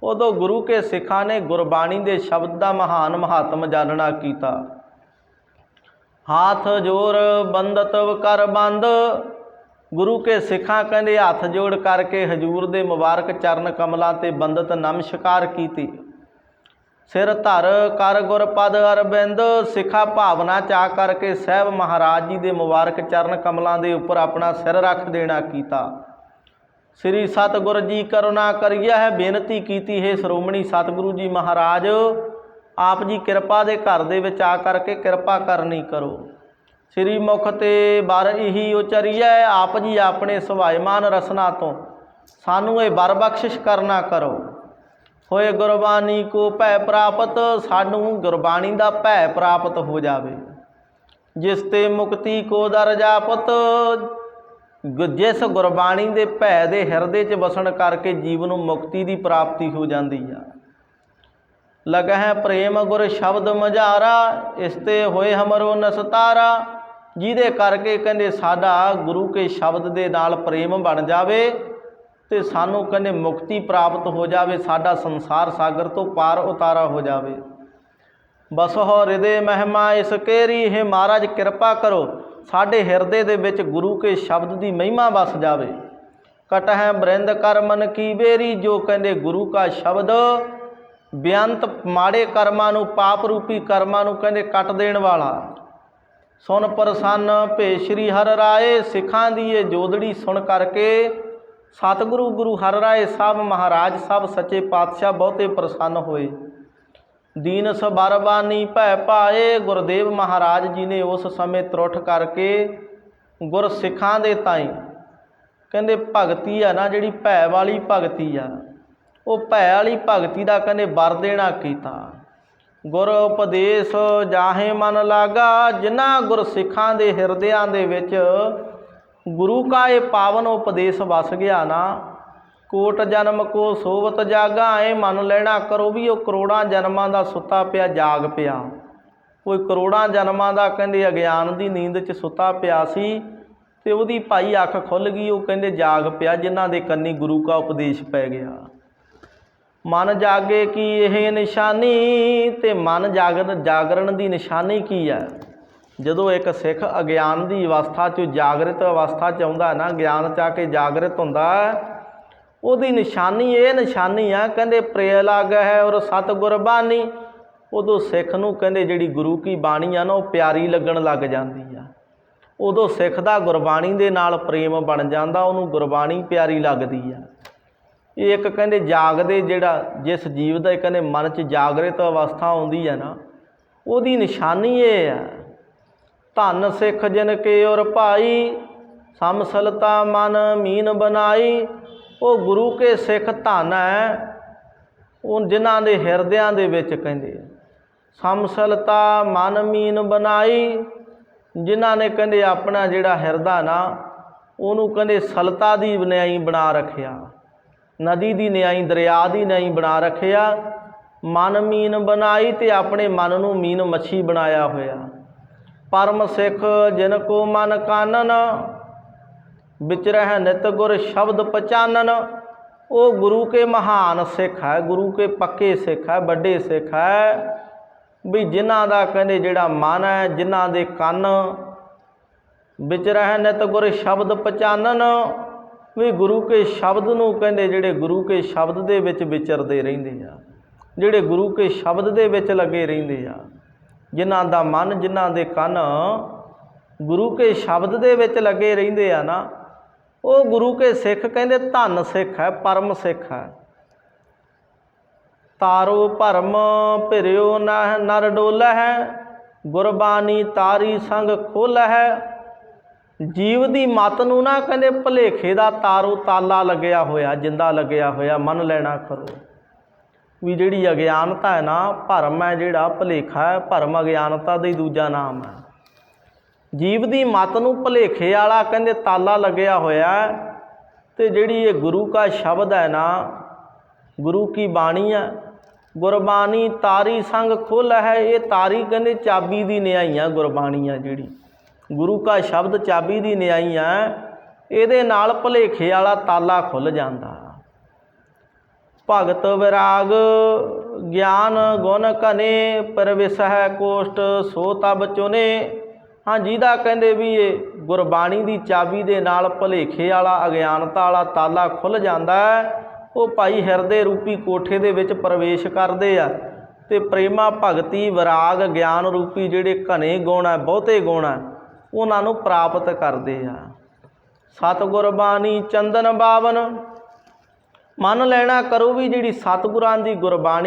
उदों गुरु के सिखां ने गुरबाणी के शब्द का महान महात्म जानना कीता। हाथ जोर बंदत कर बंद, गुरु के सिखां कहते हाथ जोड़ करके हजूर दे मुबारक चरण कमलों ते बंदत नमस्कार कीती। सिर धर कर गुरपद अरबिंद, सिखा भावना चा करके साहब महाराज जी के मुबारक चरण कमलों के उपर अपना सिर रख देना कीता। श्री सतगुर जी करुणा करिए है, बेनती कीती है श्रोमणी सतगुरु जी महाराज, आप जी कृपा दे घर दे विच आ करके कृपा करनी करो। श्री मुख ते बर यही उचरिए, आप जी अपने सुभाईमान रसना तो सानू ये बर बख्शिश करना करो। होए गुरबाणी को भै प्राप्त, सानू गुरबाणी का भै प्राप्त हो जाए। जिस ते मुक्ति को दर जापत, जिस गुरबाणी के भै दे हिरदे च वसन करके जीवन में मुक्ति की प्राप्ति हो जाती है। लगै प्रेम गुर शब्द मझारा, इसते होए हमरो नसतारा, जिहदे करके कहते साडा गुरु के शब्द के नाल प्रेम बन जाए तो सानू कहने मुक्ति प्राप्त हो जाए, साडा संसार सागर तो पार उतारा हो जाए। बस हो हृदय महिमा इस केरी, हे महाराज कृपा करो साडे हिरदे दे विच गुरु के शब्द की महिमा बस जाए। कटह बरिंद कर मन की बेरी, जो कहते गुरु का शब्द बेअंत माड़े कर्मां नूं, पाप रूपी कर्मां नूं कहते कट देण वाला। सुन प्रसन्न भे श्री हर राय, सिखां दी ये जोदड़ी सुन करके सतगुरु गुरु हर राय साहब महाराज साहब सच्चे पातशाह बहुते प्रसन्न होए। दीन सबरबानी भै पाए, गुरदेव महाराज जी ने उस समय त्रुठ करके गुर सिखां दे ताईं कहते भगती है ना, जिहड़ी भै वाली भगती आ, वो भै वाली भगती का कहते वर देना कीता। गुर उपदेश जाहे मन लागा, जिन्हां गुर सिखां दे हिरदियां दे विच गुरु का ये पावन उपदेश वस गया ना, कोट जन्म को सोवत जागा, ए मन लेना करो भी वो करोड़ां जन्मां दा सुता पिया जाग पिया। कोई करोड़ां जन्मां दा कहते अग्यान की नींद च सुता पिया सी, ते उहदी भाई अख खुल गई, वो कहते जाग पिया, जिन्हां दे कन्नी गुरु का उपदेश पै गया। मन जागे की यह निशानी, ते मन जागरण की निशानी की है। ਜਦੋਂ एक सिख अज्ञान की अवस्था चो जागृत अवस्था च आउंदा ना, ज्ञान च आके जागृत हुंदा, ਉਹਦੀ निशानी ये निशानी आ कहंदे प्रिय लग है और सतगुर बानी। उदों सिख नूं कहंदे जिहड़ी गुरु की बाणी आ ना, वो प्यारी लगन लग जाती आ। उदों सिख दा गुरबाणी दे नाल प्रेम बन जांदा, उहनूं गुरबाणी प्यारी लगदी आ। ये एक कहंदे जागदे जिहड़ा जिस जीव दा कहंदे मन च जागृत अवस्था आउंदी है ना, ਉਹਦੀ निशानी ये है। धन सिख जिन के और भाई, समसलता मन मीन बनाई। वो गुरु के सिख धन है, उन जिन्हां दे हिरदियां दे विच कहंदे समसलता मन मीन बनाई, जिन्हां ने कहंदे अपना जिहड़ा हिरदा ना, ਉਹਨੂੰ कहंदे सलता दी न्याई बना रखिया, नदी दी न्याई, दरिया दी न्याई बना रखिया। मन मीन बनाई, ते अपने मन नूं मीन मच्छी बनाया होया। परम सिख जिनको मन कानन, विचरह नित गुर शब्द पहचानन। वो गुरु के महान सिख है, गुरु के पक्के सिख है, बड़े सिख है। भी जिन्हां दा कहंदे जिहड़ा मन है, जिन्हां दे कन विचरह नित गुर शब्द पहचानन। भी गुरु के शब्द नूं कहंदे जिहड़े गुरु के शब्द दे विच विचरदे रहिंदे आ, जिहड़े गुरु के शब्द दे विच लगे रहिंदे आ, जिन्हां दा मन जिन्हां दे कन गुरु के शब्द दे विच लगे रहिंदे आ ना, वो गुरु के सिख कहंदे धन सिख है, परम सिख है। तारो भरम भिरियो नर डोला है, गुरबानी तारी संग खोला है। जीव की मत नूं ना कहंदे भुलेखे दा तारो ताला लग्या होया, जिंदा लग्या होया, मन लेना करो। भी जिहड़ी अज्ञानता है ना, भरम है जिहड़ा भुलेखा है, भरम अज्ञानता दा ही दूजा नाम है। जीव की मत नूं भुलेखे वाला कहंदे ताला लग्या होया। ते जिहड़ी ये गुरु का शब्द है ना, गुरु की बाणी है, गुरबाणी तारी संग खोला है। ये तारी कहंदे चाबी की न्याई है, गुरबाणी है जिहड़ी गुरु का शब्द चाबी की न्याई है। इहदे नाल भुलेखे वाला ताला खुल जांदा। भगत विराग ज्ञान गुण घने, परविस है कोष्ट सो तब चुने। हाँ, जिहदा कहंदे भी ये गुरबाणी की चाबी दे नाल भुलेखे वाला अज्ञानता वाला ताला खुल जांदा है, वो भाई हिरदे रूपी कोठे दे विच प्रवेश करदे आ, ते प्रेमा भगती विराग ज्ञान रूपी जिहड़े घने गुण है, बहुते गुण है, उन्हां नूं प्राप्त करदे आ। सतगुर बाणी चंदन बावन, मन लेना करो भी जिहड़ी सतगुरां दी गुरबाणी